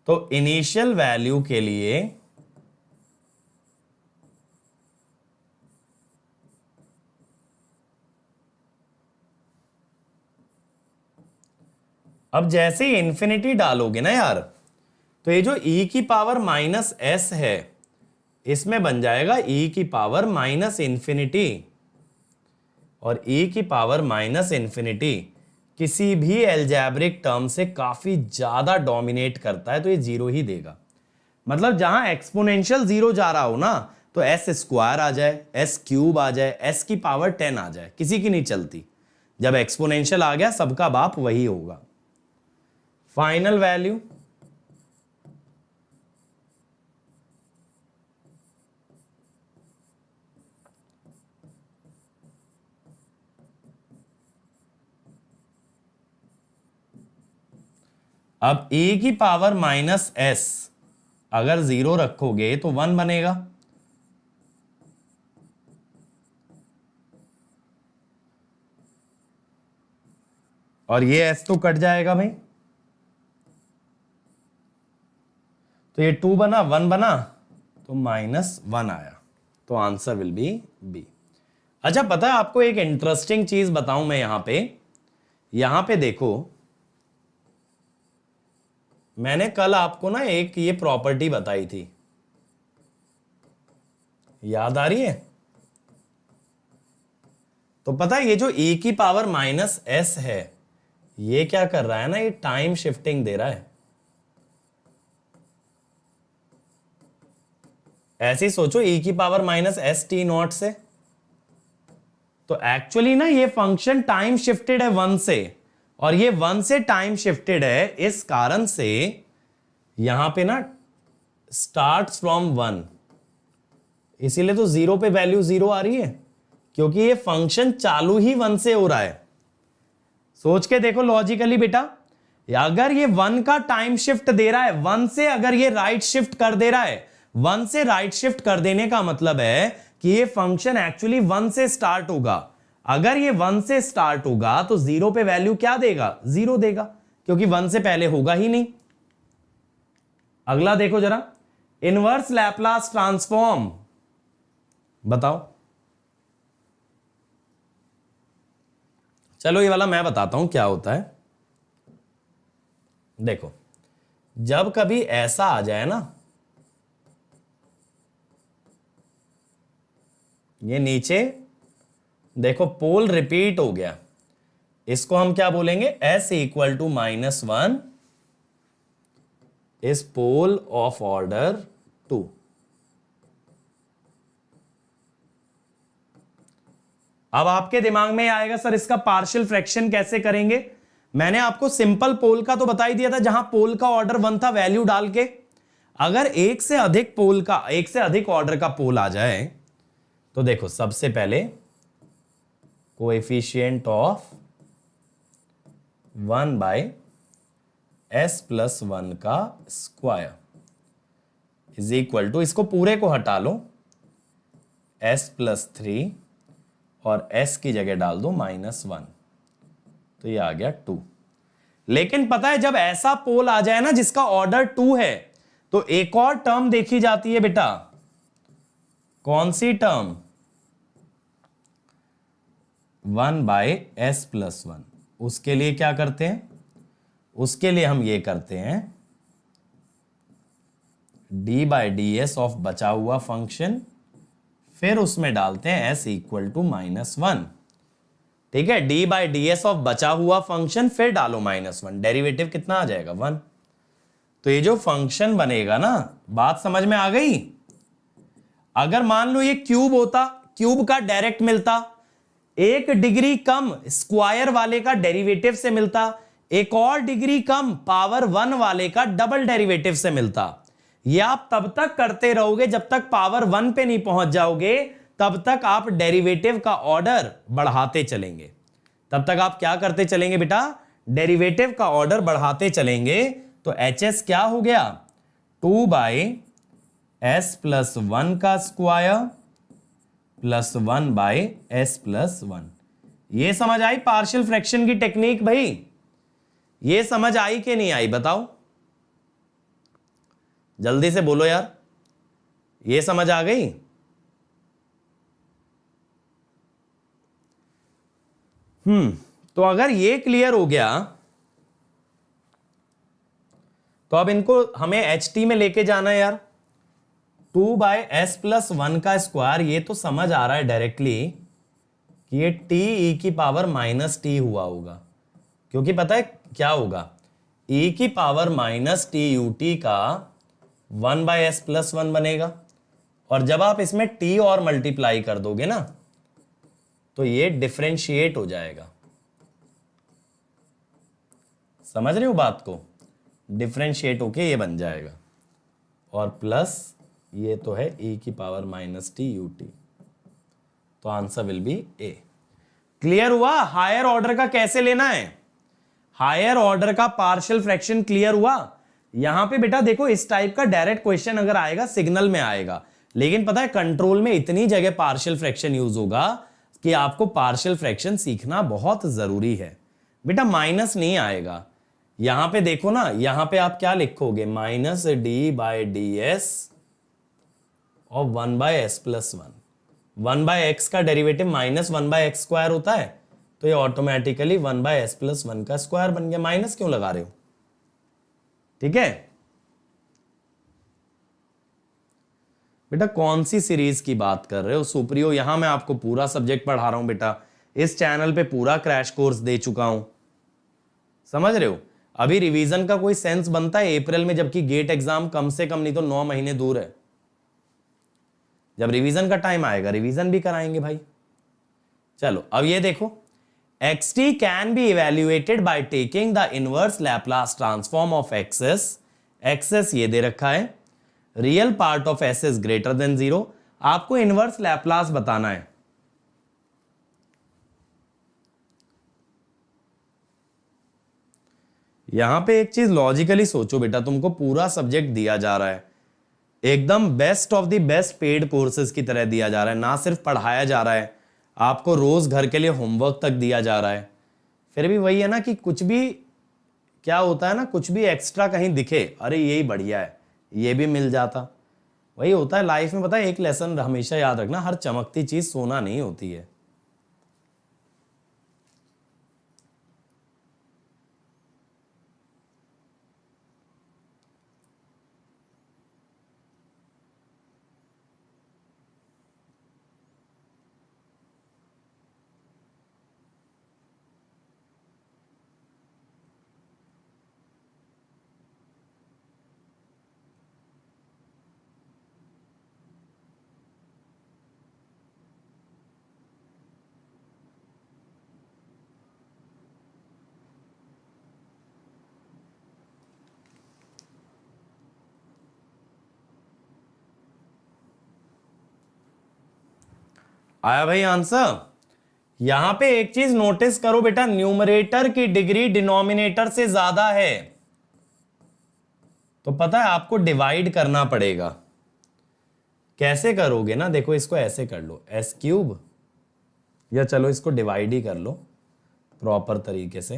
तो इनिशियल वैल्यू के लिए अब जैसे ही इंफिनिटी डालोगे ना यार, तो ये जो e की पावर माइनस एस है इसमें बन जाएगा e की पावर माइनस इंफिनिटी. और e की पावर माइनस इंफिनिटी किसी भी एल्जेब्रिक टर्म से काफी ज्यादा डोमिनेट करता है तो ये जीरो ही देगा. मतलब जहां एक्सपोनेंशियल जीरो जा रहा हो ना तो एस स्क्वायर आ जाए, एस क्यूब आ जाए, एस की पावर 10 आ जाए, किसी की नहीं चलती. जब एक्सपोनेंशियल आ गया सबका बाप वही होगा. फाइनल वैल्यू अब e की पावर माइनस एस अगर 0 रखोगे तो 1 बनेगा. और ये s तो कट जाएगा भाई, तो ये 2 बना, 1 बना, तो माइनस 1 आया. तो आंसर विल बी बी. अच्छा पता है आपको एक इंटरेस्टिंग चीज बताऊं मैं यहां पे देखो, मैंने कल आपको ना एक ये प्रॉपर्टी बताई थी, याद आ रही है? तो पता है ये जो e की पावर माइनस एस है ये क्या कर रहा है ना, ये टाइम शिफ्टिंग दे रहा है. ऐसे ही सोचो e की power minus S T not से, तो एक्चुअली ना ये फंक्शन टाइम शिफ्टेड है 1 से, और ये 1 से टाइम शिफ्टेड है इस कारण से यहां पे ना स्टार्ट्स फ्रॉम 1, इसीलिए तो 0 पे वैल्यू 0 आ रही है क्योंकि ये फंक्शन चालू ही 1 से हो रहा है. सोच के देखो लॉजिकली बेटा, अगर ये 1 का टाइम शिफ्ट दे रहा है 1 से, अगर ये राइट शिफ्ट कर दे रहा है 1 से राइट शिफ्ट कर देने का मतलब है कि ये फंक्शन एक्चुअली 1 से स्टार्ट होगा. अगर ये 1 से स्टार्ट होगा तो 0 पे वैल्यू क्या देगा? 0 देगा, क्योंकि 1 से पहले होगा ही नहीं. अगला देखो जरा, इनवर्स लैप्लास ट्रांसफॉर्म बताओ। चलो ये वाला मैं बताता हूं क्या होता है। देखो, जब कभी ऐसा आ जाए ना, ये नीचे देखो पोल रिपीट हो गया, इसको हम क्या बोलेंगे, S equal to -1 is pole of order 2। अब आपके दिमाग में आएगा सर इसका पार्शियल फ्रैक्शन कैसे करेंगे। मैंने आपको सिंपल पोल का तो बता ही दिया था, जहां पोल का ऑर्डर 1 था वैल्यू डाल के। अगर एक से अधिक ऑर्डर का पोल आ जाए तो देखो, सबसे पहले कोएफिशिएंट ऑफ 1/s+1 का स्क्वायर इज इक्वल टू, इसको पूरे को हटा लो, s+3 और s की जगह डाल दो -1, तो ये आ गया 2। लेकिन पता है जब ऐसा पोल आ जाए ना जिसका ऑर्डर 2 है, तो एक और टर्म देखी जाती है बेटा। कौन सी टर्म? 1/s+1। उसके लिए क्या करते हैं, उसके लिए हम ये करते हैं d/ds ऑफ बचा हुआ फंक्शन, फिर उसमें डालते हैं s इक्वल टू -1। ठीक है, d/ds ऑफ बचा हुआ फंक्शन फिर डालो -1, डेरिवेटिव कितना आ जाएगा 1। तो ये जो फंक्शन बनेगा ना, बात समझ में आ गई। अगर मान लो ये क्यूब होता, क्यूब का डायरेक्ट मिलता, 1 डिग्री कम स्क्वायर वाले का डेरिवेटिव से मिलता, एक और डिग्री कम पावर 1 वाले का डबल डेरिवेटिव से मिलता। ये आप तब तक करते रहोगे जब तक पावर 1 पे नहीं पहुंच जाओगे, तब तक आप डेरिवेटिव का ऑर्डर बढ़ाते चलेंगे। तब तक आप क्या करते चलेंगे बेटा, डेरिवेटिव का ऑर्डर बढ़ाते चलेंगे। तो HS क्या हो गया, 2/s+1 का स्क्वायर प्लस 1/s+1। ये समझ आई पार्शियल फ्रैक्शन की टेक्निक भाई? ये समझ आई कि नहीं आई बताओ, जल्दी से बोलो यार, ये समझ आ गई? तो अगर ये क्लियर हो गया तो अब इनको हमें HT में लेके जाना है यार। 2/s+1 का स्क्वायर, ये तो समझ आ रहा है डायरेक्टली कि ये t⁻⁻t हुआ होगा, क्योंकि पता है क्या होगा, e⁻−t का 1/s+1 बनेगा, और जब आप इसमें t और मल्टीप्लाई कर दोगे ना तो ये डिफरेंशिएट हो जाएगा। समझ रहे हो बात को? डिफरेंशिएट होके ये बन जाएगा, और प्लस ये तो है e⁻−t ut, तो answer will be A. Clear हुआ हायर ऑर्डर का कैसे लेना है? हायर ऑर्डर का पार्शियल फ्रैक्शन क्लियर हुआ? यहां पे बेटा देखो, इस टाइप का डायरेक्ट क्वेश्चन अगर आएगा सिग्नल में आएगा, लेकिन पता है कंट्रोल में इतनी जगह पार्शियल फ्रैक्शन यूज होगा कि आपको पार्शियल फ्रैक्शन सीखना बहुत जरूरी है बेटा। माइनस नहीं आएगा, यहां पे देखो ना, यहां पे आप क्या लिखोगे, -d/ds और 1/s+1। 1/x का डेरिवेटिव -1/x² होता है, तो ये ऑटोमेटिकली 1/s+1 का स्क्वायर बन गया। माइनस क्यों लगा रहे हो? ठीक है बेटा, कौन सी सीरीज की बात कर रहे हो सुप्रियो? यहां मैं आपको पूरा सब्जेक्ट पढ़ा रहा हूं बेटा, इस चैनल पे पूरा क्रैश कोर्स दे चुका हूं, समझ रहे हो? अभी रिवीजन का कोई सेंस बनता है अप्रैल में, जबकि गेट एग्जाम कम से कम नहीं तो 9 महीने दूर है। जब रिवीजन का टाइम आएगा रिवीजन भी कराएंगे भाई। चलो अब ये देखो, xt can be evaluated by taking the inverse Laplace transform of x s. X s ये दे रखा है, real part of s is greater than 0। आपको इनवर्स लैप्लास बताना है। यहां पे एक चीज लॉजिकली सोचो बेटा, तुमको पूरा सब्जेक्ट दिया जा रहा है, एकदम best of the best paid courses की तरह दिया जा रहा है, ना सिर्फ पढ़ाया जा रहा है, आपको रोज घर के लिए होमवर्क तक दिया जा रहा है। फिर भी वही है ना कि कुछ भी क्या होता है ना, कुछ भी एक्स्ट्रा कहीं दिखे, अरे यही बढ़िया है, ये भी मिल जाता। वही होता है लाइफ में, पता है एक लेसन हमेशा याद रखना, हर चमकती चीज सोना नहीं होती है। आया भाई आंसर? यहां पे एक चीज नोटिस करो बेटा, न्यूमरेटर की डिग्री डिनोमिनेटर से ज्यादा है, तो पता है आपको डिवाइड करना पड़ेगा। कैसे करोगे ना, देखो इसको ऐसे कर लो एस क्यूब, या चलो इसको डिवाइड ही कर लो प्रॉपर तरीके से।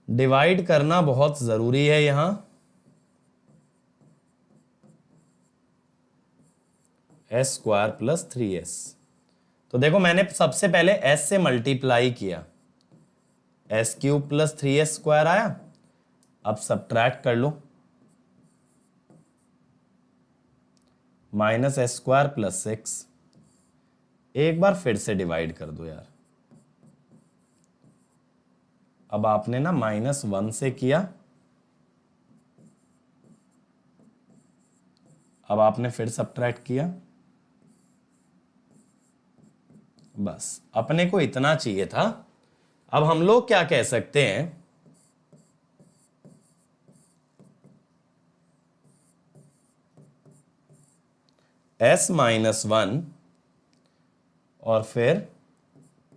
डिवाइड करना बहुत जरूरी है यहां। एस स्क्वायर प्लस 3s, तो देखो मैंने सबसे पहले s से मल्टीप्लाई किया, S cube plus 3s square आया। अब सब्ट्रैक्ट कर लो, माइनस एस स्क्वायर प्लस 6। एक बार फिर से डिवाइड कर दो यार। अब आपने ना -1 से किया, अब आपने फिर सब्ट्रैक्ट किया। बस अपने को इतना चाहिए था। अब हम लोग क्या कह सकते हैं, s-1 और फिर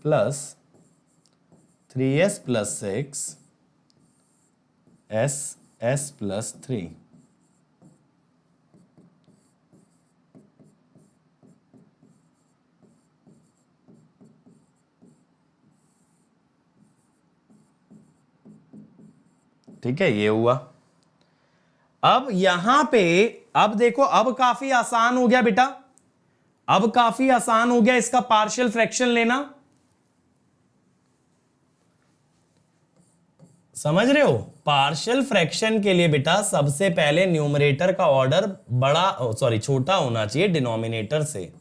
plus 3s plus 6 s plus 3। ठीक है, ये हुआ। अब यहां पे अब देखो, अब काफी आसान हो गया बेटा, अब काफी आसान हो गया इसका पार्शियल फ्रैक्शन लेना। समझ रहे हो? पार्शियल फ्रैक्शन के लिए बेटा सबसे पहले न्यूमरेटर का ऑर्डर बड़ा, सॉरी छोटा होना चाहिए डिनोमिनेटर से।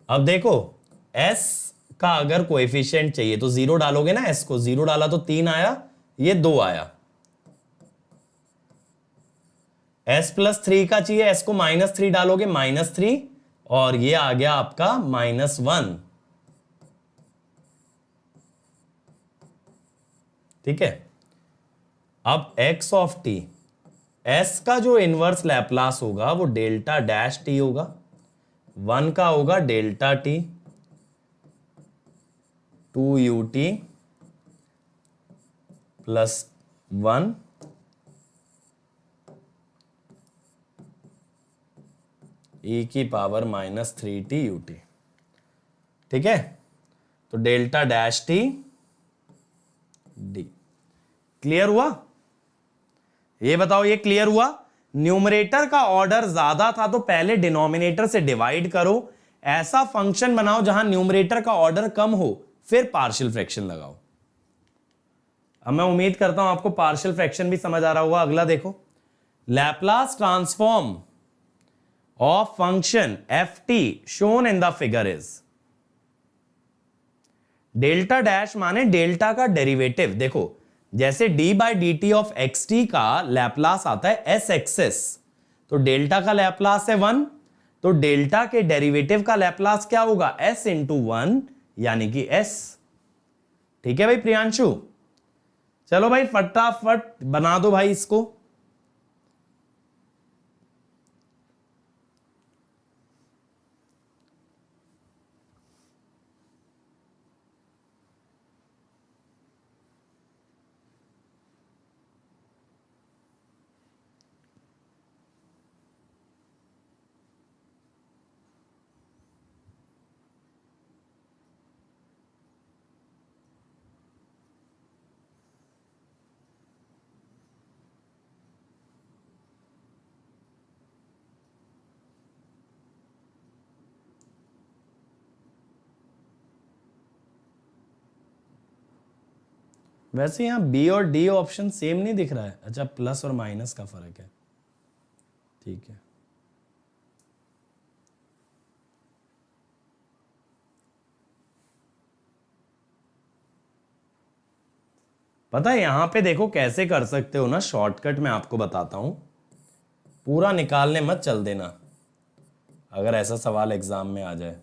अब देखो s का अगर कोएफिशिएंट चाहिए तो 0 डालोगे ना, s को 0 डाला तो 3 आया, ये 2 आया। s प्लस 3 का चाहिए, s को -3 डालोगे -3, और ये आ गया आपका -1। ठीक है, अब x ऑफ t, s का जो इनवर्स लैप्लास होगा वो डेल्टा डैश t होगा, 1 का होगा delta t 2ut plus 1 e की पावर -3t ut। ठीक है, तो delta dash t d। Clear हुआ? ये बताओ, ये क्लियर हुआ? न्यूमरेटर का ऑर्डर ज्यादा था तो पहले डिनोमिनेटर से डिवाइड करो, ऐसा फंक्शन बनाओ जहां न्यूमरेटर का ऑर्डर कम हो, फिर पार्शियल फ्रैक्शन लगाओ। अब मैं उम्मीद करता हूं आपको पार्शियल फ्रैक्शन भी समझ आ रहा होगा। अगला देखो, Laplace transform of function ft shown in the figure is, delta dash माने डेल्टा का डेरिवेटिव। देखो जैसे d by D T of x T का लैप्लास आता है एस एक्सेस, तो डेल्टा का लैप्लास है 1, तो डेल्टा के डेरिवेटिव का लैप्लास क्या होगा, s इंटू 1 यानी कि s। ठीक है भाई प्रियांशु, चलो भाई फटाफट बना दो भाई इसको। वैसे यहाँ बी और डी ऑप्शन सेम नहीं दिख रहा है। अच्छा, प्लस और माइनस का फर्क है, ठीक है। पता है यहां पे देखो कैसे कर सकते हो ना, शॉर्टकट मैं आपको बताता हूं, पूरा निकालने मत चल देना अगर ऐसा सवाल एग्जाम में आ जाए।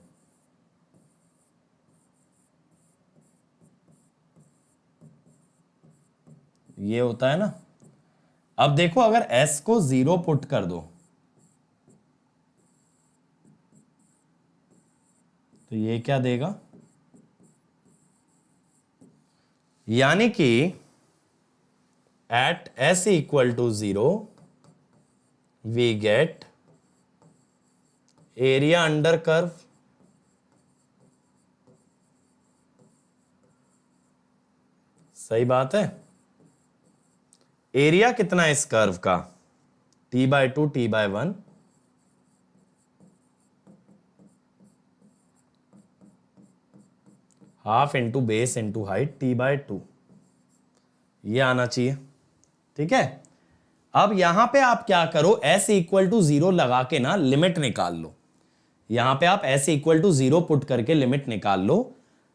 ये होता है ना, अब देखो अगर s को 0 पुट कर दो तो ये क्या देगा, यानी कि at s equal to 0 we get area under curve. सही बात है। एरिया कितना है इस कर्व का, t/2 t/1, half into base into height t/2, ये आना चाहिए, ठीक है। अब यहां पे आप क्या करो, s इक्वल टू 0 लगा के ना लिमिट निकाल लो। यहां पे आप s इक्वल टू 0 पुट करके लिमिट निकाल लो।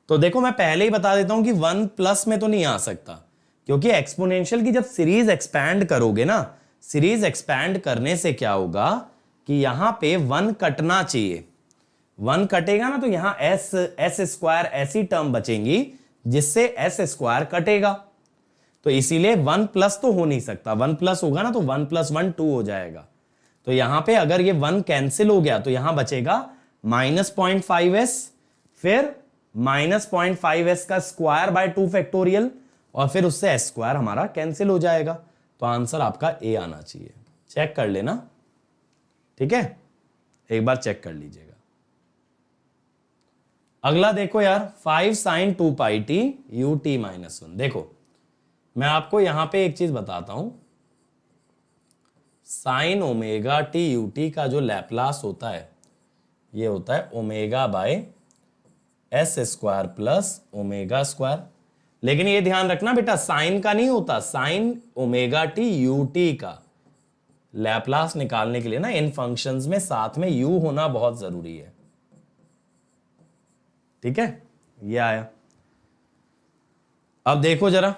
तो देखो मैं पहले ही बता देता हूं कि 1 प्लस में तो नहीं आ सकता, क्योंकि एक्सपोनेंशियल की जब सीरीज एक्सपैंड करोगे ना, सीरीज एक्सपैंड करने से क्या होगा कि यहां पे 1 कटना चाहिए। 1 कटेगा ना तो यहां एस स्क्वायर ऐसी टर्म बचेंगी जिससे एस स्क्वायर कटेगा। तो इसीलिए 1 प्लस तो हो नहीं सकता, 1 प्लस होगा ना तो 1 + 1 2 हो जाएगा। तो यहां पे अगर ये 1 कैंसिल हो गया तो यहां बचेगा -0.5s, फिर -0.5s का स्क्वायर बाय 2 फैक्टोरियल, और फिर उससे एस स्क्वायर हमारा कैंसिल हो जाएगा। तो आंसर आपका ए आना चाहिए। चेक कर लेना, ठीक है, एक बार चेक कर लीजिएगा। अगला देखो यार, 5 sin 2πt ut -1। देखो मैं आपको यहां पे एक चीज बताता हूं, साइन ओमेगा टी ut का जो लैप्लास होता है ये होता है omega by s square plus omega square. लेकिन ये ध्यान रखना बेटा, साइन का नहीं होता, साइन ओमेगा टी ut का लैप्लास निकालने के लिए ना इन फंक्शंस में साथ में u होना बहुत जरूरी है, ठीक है। ये आया। अब देखो जरा,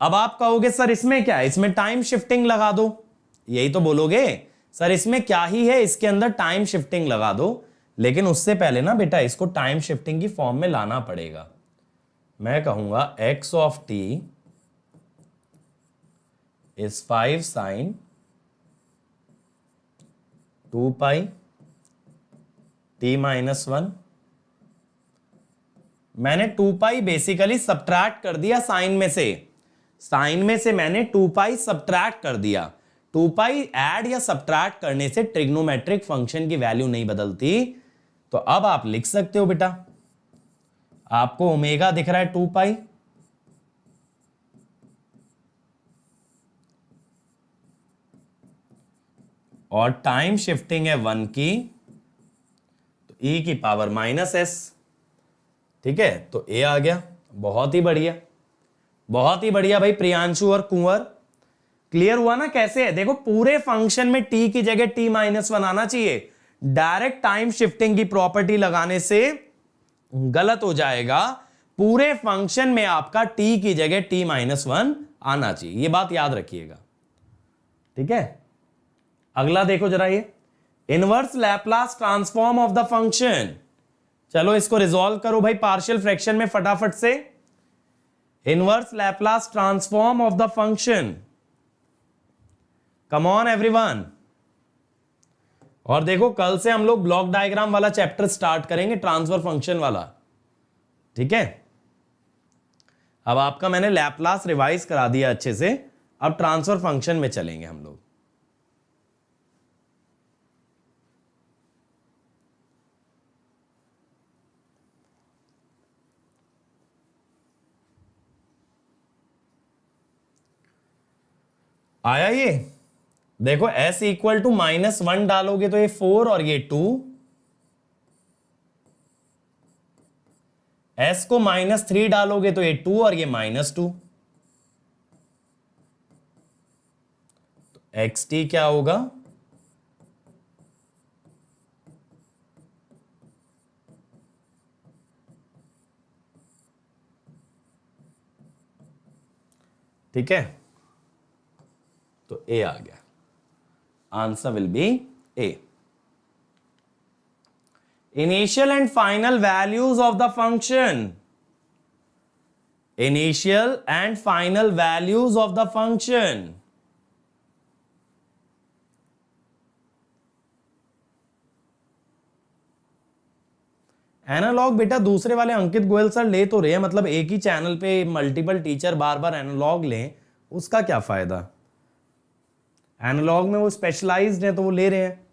अब आप कहोगे सर इसमें क्या है, इसमें टाइम शिफ्टिंग लगा दो, यही तो बोलोगे सर इसमें क्या ही है, इसके अंदर टाइम शिफ्टिंग लगा दो। लेकिन उससे पहले ना बेटा इसको टाइम शिफ्टिंग की फॉर्म में लाना पड़ेगा। मैं कहूंगा x of t is 5 sin 2π t -1। मैंने 2π बेसिकली सब्ट्रैक्ट कर दिया साइन में से, साइन में से मैंने 2π सब्ट्रैक्ट कर दिया। 2π ऐड या सब्ट्रैक्ट करने से ट्रिग्नोमेट्रिक फंक्शन की वैल्यू नहीं बदलती। तो अब आप लिख सकते हो बेटा, आपको ओमेगा दिख रहा है 2π, और टाइम शिफ्टिंग है 1 की, तो e की पावर -s, ठीक है। तो a आ गया। बहुत ही बढ़िया, बहुत ही बढ़िया भाई प्रियांशु और कुंवर। क्लियर हुआ ना कैसे है, देखो पूरे फंक्शन में t की जगह t -1 आना चाहिए। डायरेक्ट टाइम शिफ्टिंग की प्रॉपर्टी लगाने से गलत हो जाएगा। पूरे फंक्शन में आपका t की जगह t -1 आना चाहिए, ये बात याद रखिएगा, ठीक है। अगला देखो जरा, ये inverse Laplace transform of the function. चलो इसको रिजॉल्व करो भाई पार्शियल फ्रैक्शन में फटाफट से। Inverse Laplace transform of the function, come on everyone. और देखो कल से हम लोग ब्लॉक डायग्राम वाला चैप्टर स्टार्ट करेंगे, ट्रांसफर फंक्शन वाला, ठीक है। अब आपका मैंने लैप्लास रिवाइज करा दिया अच्छे से, अब ट्रांसफर फंक्शन में चलेंगे हम लोग। आया ये, देखो s इक्वल टू -1 डालोगे तो ये 4 और ये 2, s को -3 डालोगे तो ये 2 और ये -2, एक्स टी क्या होगा, ठीक है, तो ए आ गया, answer will be A. Initial and final values of the function, initial and final values of the function, analog बेटा दूसरे वाले अंकित गोयल सर ले तो रहे हैं, मतलब एक ही चैनल पे मल्टीपल टीचर बार बार एनालॉग लें, उसका क्या फायदा। एनालॉग में वो स्पेशलाइज्ड है तो वो ले रहे हैं।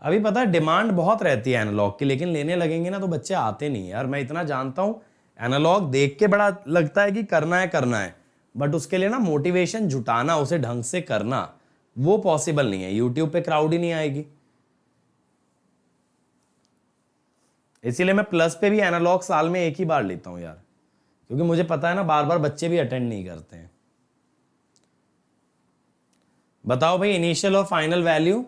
अभी पता है डिमांड बहुत रहती है एनालॉग की, लेकिन लेने लगेंगे ना तो बच्चे आते नहीं यार। मैं इतना जानता हूं, एनालॉग देख के बड़ा लगता है कि करना है, बट उसके लिए ना मोटिवेशन जुटाना, उसे ढंग से करना, वो पॉसिबल नहीं है। यूट्यूब पे क्राउड ही नहीं आएगी। इसीलिए मैं प्लस पे भी एनालॉग साल में एक ही बार लेता हूं यार, क्योंकि मुझे पता है ना बार बार बच्चे भी अटेंड नहीं करते हैं। बताओ भाई इनिशियल और फाइनल वैल्यू,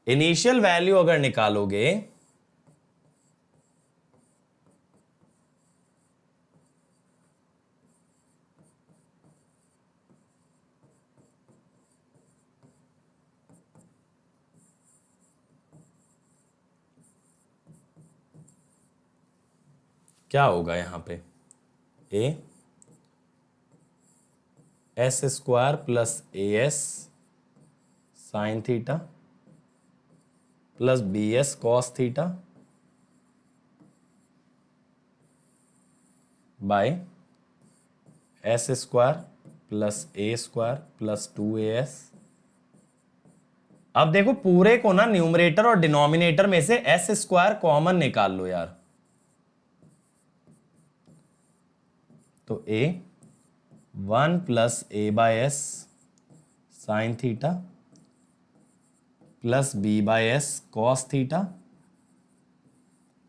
इनिशियल वैल्यू अगर निकालोगे क्या होगा यहां पे, a s square plus a s sine theta plus b s cos theta by s square plus a square plus 2as। अब देखो पूरे को ना न्यूमरेटर और डिनोमिनेटर में से एस स्क्वायर कॉमन निकाल लो यार, तो a 1 plus a by s sine theta plus b by s cos theta,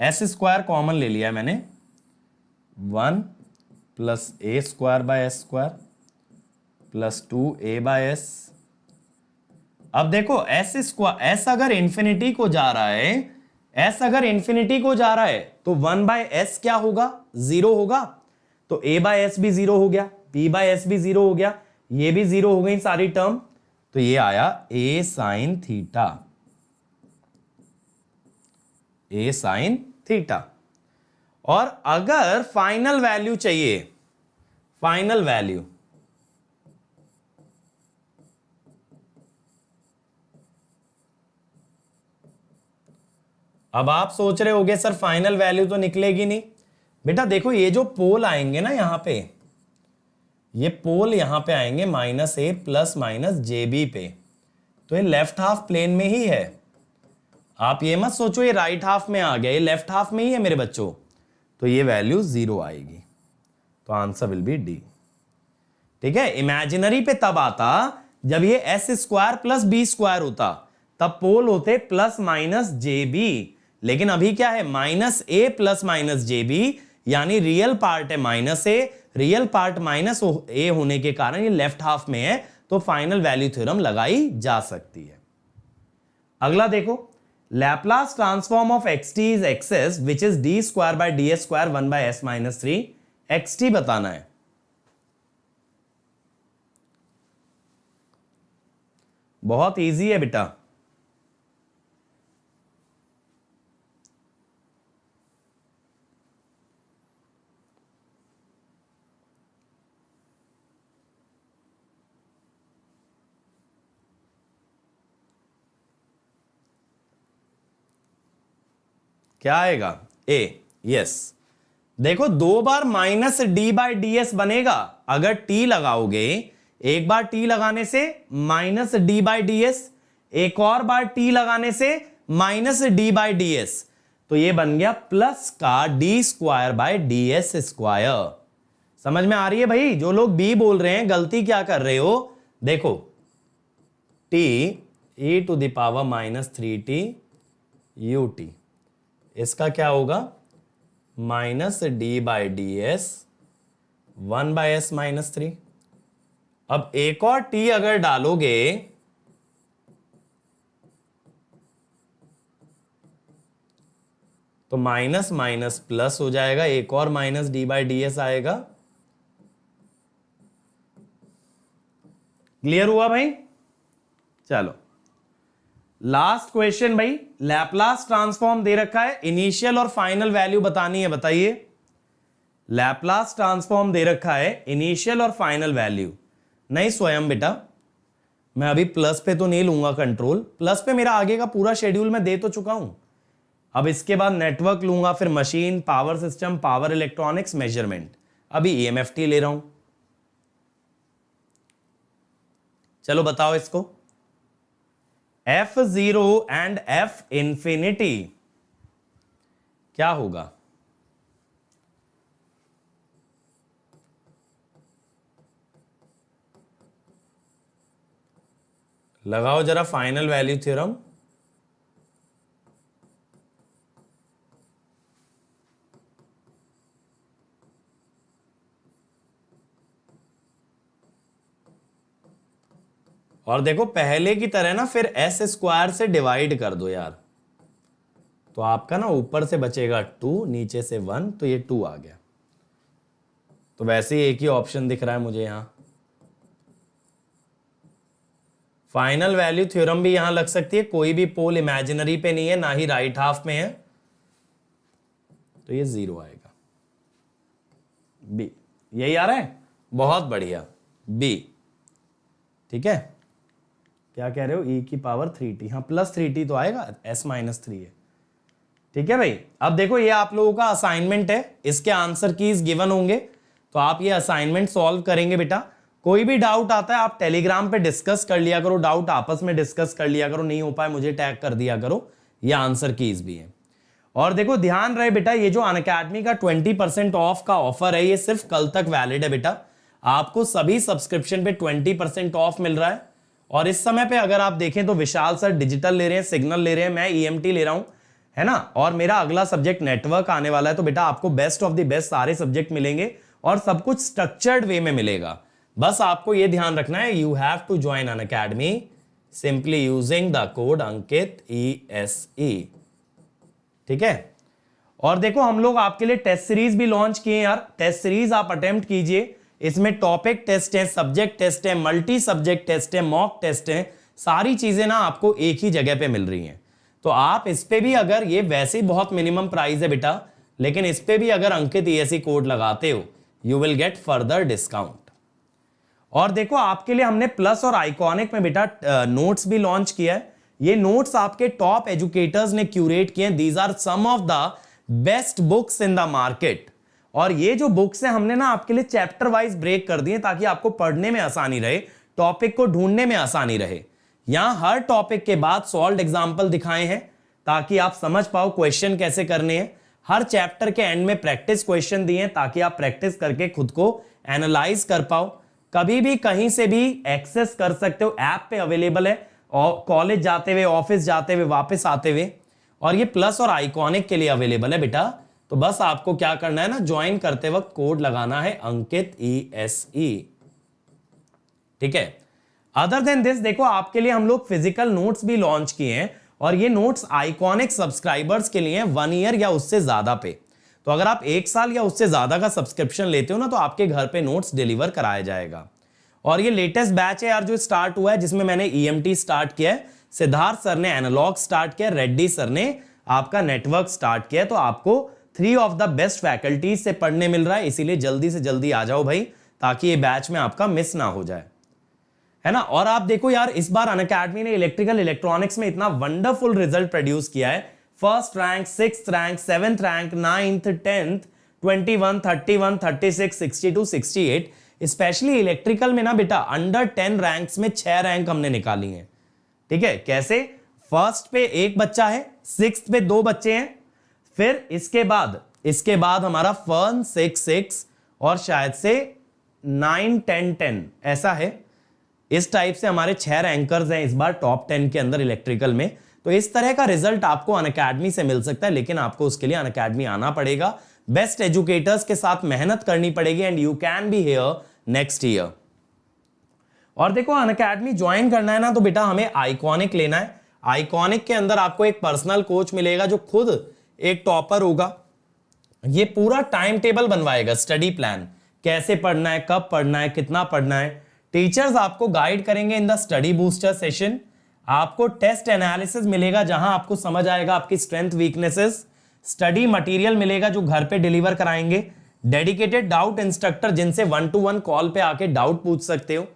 s square common ले लिया है मैंने, 1 plus a square by s square plus 2a by s. अब देखो एस स्क्वायर, एस अगर इंफिनिटी को जा रहा है, एस अगर इंफिनिटी को जा रहा है तो 1 बाय एस क्या होगा, 0 होगा, तो a बाय एस भी 0 हो गया, b बाय एस भी 0 हो गया, ये भी 0 हो गई सारी टर्म, तो ये आया a sine theta, a sine theta. और अगर फाइनल वैल्यू चाहिए, फाइनल वैल्यू, अब आप सोच रहे होगे सर फाइनल वैल्यू तो निकलेगी नहीं। बेटा देखो ये जो पोल आएंगे ना यहां पे, ये पोल यहां पे आएंगे -a प्लस -jb पे, तो ये लेफ्ट हाफ प्लेन में ही है। आप ये मत सोचो ये राइट हाफ में आ गया, ये लेफ्ट हाफ में ही है मेरे बच्चों, तो ये वैल्यू 0 आएगी, तो आंसर विल बी डी। ठीक है, इमेजिनरी पे तब आता जब ये s square plus b square होता, तब पोल होते प्लस माइनस JB, लेकिन अभी क्या है -a प्लस -jb, यानी रियल पार्ट है -a, रियल पार्ट -a होने के कारण ये लेफ्ट हाफ में है, तो फाइनल वैल्यू थ्योरम लगाई जा सकती है। अगला देखो, Laplace transform of xt is x s which is d square by ds square 1 by s minus 3, xt बताना है। बहुत इजी है बेटा, क्या आएगा a, यस। देखो 2 बार -d बाय ds बनेगा, अगर t लगाओगे, एक बार t लगाने से -d बाय ds, एक और बार t लगाने से -d बाय ds, तो ये बन गया प्लस का d square by ds square. समझ में आ रही है भाई? जो लोग b बोल रहे हैं गलती क्या कर रहे हो, देखो t e to the power -3t ut, इसका क्या होगा -d बाय ds 1/s-3। अब एक और t अगर डालोगे तो माइनस माइनस प्लस हो जाएगा, एक और माइनस d/ds आएगा। क्लियर हुआ भाई? चलो लास्ट क्वेश्चन भाई, लैपलास ट्रांसफॉर्म दे रखा है, इनिशियल और फाइनल वैल्यू बतानी है, बताइए। लैपलास ट्रांसफॉर्म दे रखा है, इनिशियल और फाइनल वैल्यू नहीं स्वयं बेटा, मैं अभी प्लस पे तो नहीं लूंगा कंट्रोल, प्लस पे मेरा आगे का पूरा शेड्यूल मैं दे तो चुका हूं। अब इसके बाद नेटवर्क लूंगा, फिर machine, power system, power electronics, measurement. अभी EMFT ले रहा हूं। चलो बताओ इसको, F0 एंड F इंफिनिटी क्या होगा? लगाओ जरा फाइनल वैल्यू थ्योरम। और देखो पहले की तरह ना फिर s² से डिवाइड कर दो यार, तो आपका ना ऊपर से बचेगा 2, नीचे से 1, तो ये 2 आ गया। तो वैसे ही एक ही ऑप्शन दिख रहा है मुझे यहां। फाइनल वैल्यू थ्योरम भी यहां लग सकती है, कोई भी पोल इमेजिनरी पे नहीं है, ना ही राइट हाफ में है, तो ये 0 आएगा। बी यही आ रहा है, बहुत बढ़िया, बी। ठीक है, क्या कह रहे हो? e⁻3t, हाँ +3t तो आएगा, s-3 है। ठीक है भाई, अब देखो ये आप लोगों का असाइनमेंट है, इसके आंसर कीज गिवन होंगे, तो आप ये असाइनमेंट सॉल्व करेंगे बेटा। कोई भी डाउट आता है आप टेलीग्राम पे डिस्कस कर लिया करो, डाउट आपस में डिस्कस कर लिया करो, नहीं हो पाए मुझे टैग कर दिया करो, ये आंसर कीज भी है। और देखो ध्यान रहे बेटा, ये जो अनअकैडमी का 20% ऑफ का ऑफर है, ये सिर्फ कल तक वैलिड है बेटा। आपको सभी सब्सक्रिप्शन पे 20% ऑफ मिल रहा है। और इस समय पे अगर आप देखें तो विशाल सर डिजिटल ले रहे हैं, सिग्नल ले रहे हैं, मैं EMT ले रहा हूं, है ना, और मेरा अगला सब्जेक्ट नेटवर्क आने वाला है। तो बेटा आपको बेस्ट ऑफ द बेस्ट सारे सब्जेक्ट मिलेंगे और सब कुछ स्ट्रक्चर्ड वे में मिलेगा। बस आपको यह ध्यान रखना है, you have to join Unacademy simply using the code Ankit ESE। ठीक है, और देखो हम लोग आपके लिए टेस्ट सीरीज भी लॉन्च किए यार, टेस्ट सीरीज आप अटेम्प्ट कीजिए। इसमें टॉपिक टेस्ट है, सब्जेक्ट टेस्ट है, मल्टी सब्जेक्ट टेस्ट है, मॉक टेस्ट है, सारी चीजें ना आपको एक ही जगह पे मिल रही हैं। तो आप इस पे भी, अगर ये वैसे ही बहुत मिनिमम प्राइस है बेटा, लेकिन इस पे भी अगर अंकित ESE कोड लगाते हो, you will get further discount. और देखो आपके लिए हमने प्लस और आइकॉनिक में बेटा नोट्स भी लॉन्च किया है। ये नोट्स आपके टॉप एजुकेटर्स ने क्यूरेट किए हैं। These are some of the best books in the market. और ये जो बुक्स है हमने ना आपके लिए चैप्टर वाइज ब्रेक कर दिए ताकि आपको पढ़ने में आसानी रहे, टॉपिक को ढूंढने में आसानी रहे। यहां हर टॉपिक के बाद सॉल्व्ड एग्जाम्पल दिखाए हैं ताकि आप समझ पाओ क्वेश्चन कैसे करने हैं। हर चैप्टर के एंड में प्रैक्टिस क्वेश्चन दिए ताकि आप प्रैक्टिस करके खुद को एनालाइज कर पाओ। कभी भी कहीं से भी एक्सेस कर सकते हो, ऐप पे अवेलेबल है, और कॉलेज जाते हुए, ऑफिस जाते हुए, वापस आते हुए। और ये प्लस और आइकॉनिक के लिए अवेलेबल है बेटा। तो बस आपको क्या करना है ना, ज्वाइन करते वक्त कोड लगाना है अंकित ESE। ठीक है, अदर देन दिस देखो आपके लिए हम लोग फिजिकल नोट्स भी लॉन्च किए हैं, और ये नोट्स आइकॉनिक सब्सक्राइबर्स के लिए 1 ईयर या उससे ज्यादा पे। तो अगर आप 1 साल या उससे ज्यादा का सब्सक्रिप्शन लेते हो ना, तो आपके घर पे नोट्स डिलीवर कराया जाएगा। और ये लेटेस्ट बैच है यार जो स्टार्ट हुआ है, जिसमें मैंने EMT स्टार्ट किया है, सिद्धार्थ सर ने एनालॉग स्टार्ट किया, रेड्डी सर ने आपका नेटवर्क स्टार्ट किया। तो आपको 3 ऑफ द बेस्ट फैकल्टीज से पढ़ने मिल रहा है, इसीलिए जल्दी से जल्दी आ जाओ भाई, ताकि ये बैच में आपका मिस ना हो जाए, है ना। और आप देखो यार, इस बार अनअकैडमी ने इलेक्ट्रिकल इलेक्ट्रॉनिक्स में इतना वंडरफुल रिजल्ट प्रोड्यूस किया है। First rank, 6th rank, 7th rank, 9th, 10th, 21, 31, 36, 62, 68। Specially electrical में ना बेटा अंडर 10 रैंक्स में 6 रैंक हमने निकाली हैं। ठीक है, कैसे? फर्स्ट पे 1 बच्चा है, 6th पे 2 बच्चे हैं, फिर इसके बाद हमारा 1, 6, 6 और शायद से 9, 10, 10 ऐसा है। इस टाइप से हमारे 6 रैंकर्स हैं इस बार टॉप 10 के अंदर इलेक्ट्रिकल में। तो इस तरह का रिजल्ट आपको अनअकैडमी से मिल सकता है, लेकिन आपको उसके लिए अनअकैडमी आना पड़ेगा। बेस्ट एजुकेटर्स के साथ मेहनत करनी पड़ेगी and you can be here next year. और देखो अनअकैडमी ज्वाइन करना है ना तो बेटा हमें आइकॉनिक लेना है। आइकॉनिक के अंदर आपको एक पर्सनल कोच मिलेगा जो खुद एक टॉपर होगा। ये पूरा टाइम टेबल बनवाएगा, स्टडी प्लान, कैसे पढ़ना है, कब पढ़ना है, कितना पढ़ना है। टीचर्स आपको गाइड करेंगे in the study booster session. आपको टेस्ट एनालिसिस मिलेगा जहां आपको समझ आएगा आपकी स्ट्रेंथ वीकनेसेस। स्टडी मटेरियल मिलेगा जो घर पे डिलीवर कराएंगे। डेडिकेटेड डाउट इंस्ट्रक्टर जिनसे 1-to-1 कॉल पे आके डाउट पूछ सकते हो।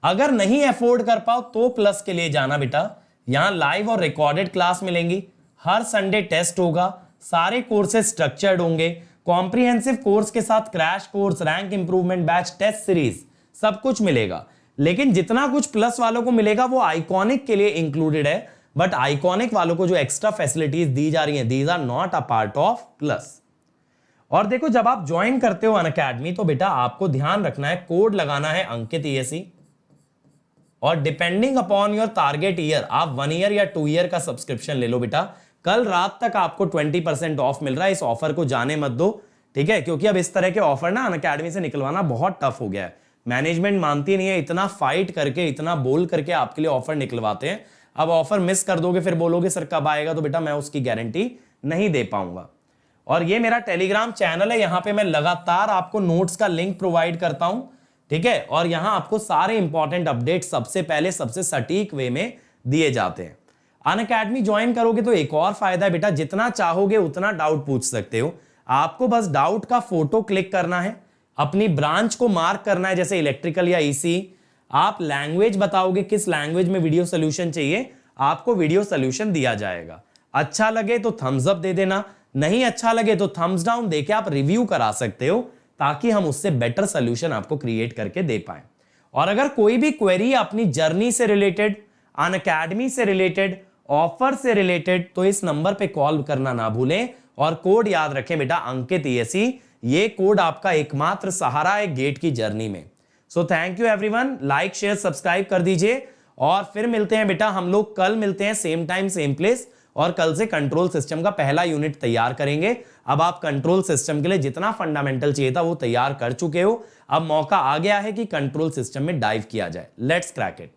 अगर नहीं अफोर्ड कर पाओ तो प्लस के लिए जाना बेटा, यहां लाइव और रिकॉर्डेड क्लास मिलेंगी। हर संडे टेस्ट होगा, सारे कोर्सेज स्ट्रक्चर्ड होंगे। कॉम्प्रिहेंसिव कोर्स के साथ crash course, rank improvement batch, test series, सब कुछ मिलेगा। लेकिन जितना कुछ प्लस वालों को मिलेगा वो आइकॉनिक के लिए इंक्लूडेड है, बट आइकॉनिक वालों को जो एक्स्ट्रा फैसिलिटीज दी जा रही हैं these are not a part of plus. और देखो जब आप ज्वाइन करते हो अनअकैडमी तो बेटा आपको ध्यान रखना है, कोड लगाना है अंकित ESE, और depending upon your target year आप 1 ईयर या 2 ईयर का सब्सक्रिप्शन ले लो बेटा। कल रात तक आपको 20% ऑफ मिल रहा है, इस ऑफर को जाने मत दो, ठीक है? क्योंकि अब इस तरह के ऑफर ना अनअकैडमी से निकलवाना बहुत टफ हो गया है। मैनेजमेंट मानती नहीं है, इतना फाइट करके, इतना बोल करके आपके लिए ऑफर निकलवाते हैं। अब ऑफर मिस कर दोगे फिर बोलोगे सर कब आएगा, तो बेटा मैं उसकी गारंटी नहीं दे पाऊंगा। और ये मेरा टेलीग्राम चैनल है, यहां पे मैं लगातार आपको नोट्स का लिंक प्रोवाइड करता हूं, ठीक है? और यहां आपको सारे इंपॉर्टेंट अपडेट सबसे पहले सबसे सटीक वे में दिए जाते हैं। अनअकैडमी ज्वाइन करोगे तो एक और फायदा है बेटा, जितना चाहोगे उतना डाउट पूछ सकते हो। आपको बस डाउट का फोटो क्लिक करना है, अपनी ब्रांच को मार्क करना है, जैसे इलेक्ट्रिकल या EC। आप लैंग्वेज बताओगे किस लैंग्वेज में वीडियो सोल्यूशन चाहिए, आपको वीडियो सोल्यूशन दिया जाएगा। अच्छा लगे तो थम्स अप दे देना, नहीं अच्छा लगे तो थम्स डाउन देके आप रिव्यू करा सकते हो, ताकि हम उससे बेटर सोल्यूशन आपको क्रिएट करके दे पाए। और अगर कोई भी क्वेरी अपनी जर्नी से रिलेटेड, अनअकैडमी से रिलेटेड, ऑफर से रिलेटेड, तो इस नंबर पे कॉल करना ना भूलें। और कोड याद रखें बेटा अंकित ESE, ये कोड आपका एकमात्र सहारा है गेट की जर्नी में। So thank you everyone, like share subscribe कर दीजिए और फिर मिलते हैं बेटा, हम लोग कल मिलते हैं सेम टाइम सेम प्लेस, और कल से कंट्रोल सिस्टम का पहला यूनिट तैयार करेंगे। अब आप कंट्रोल सिस्टम के लिए जितना फंडामेंटल चाहिए था वो तैयार कर चुके हो, अब मौका आ गया है कि कंट्रोल सिस्टम में डाइव किया जाए। Let's crack it.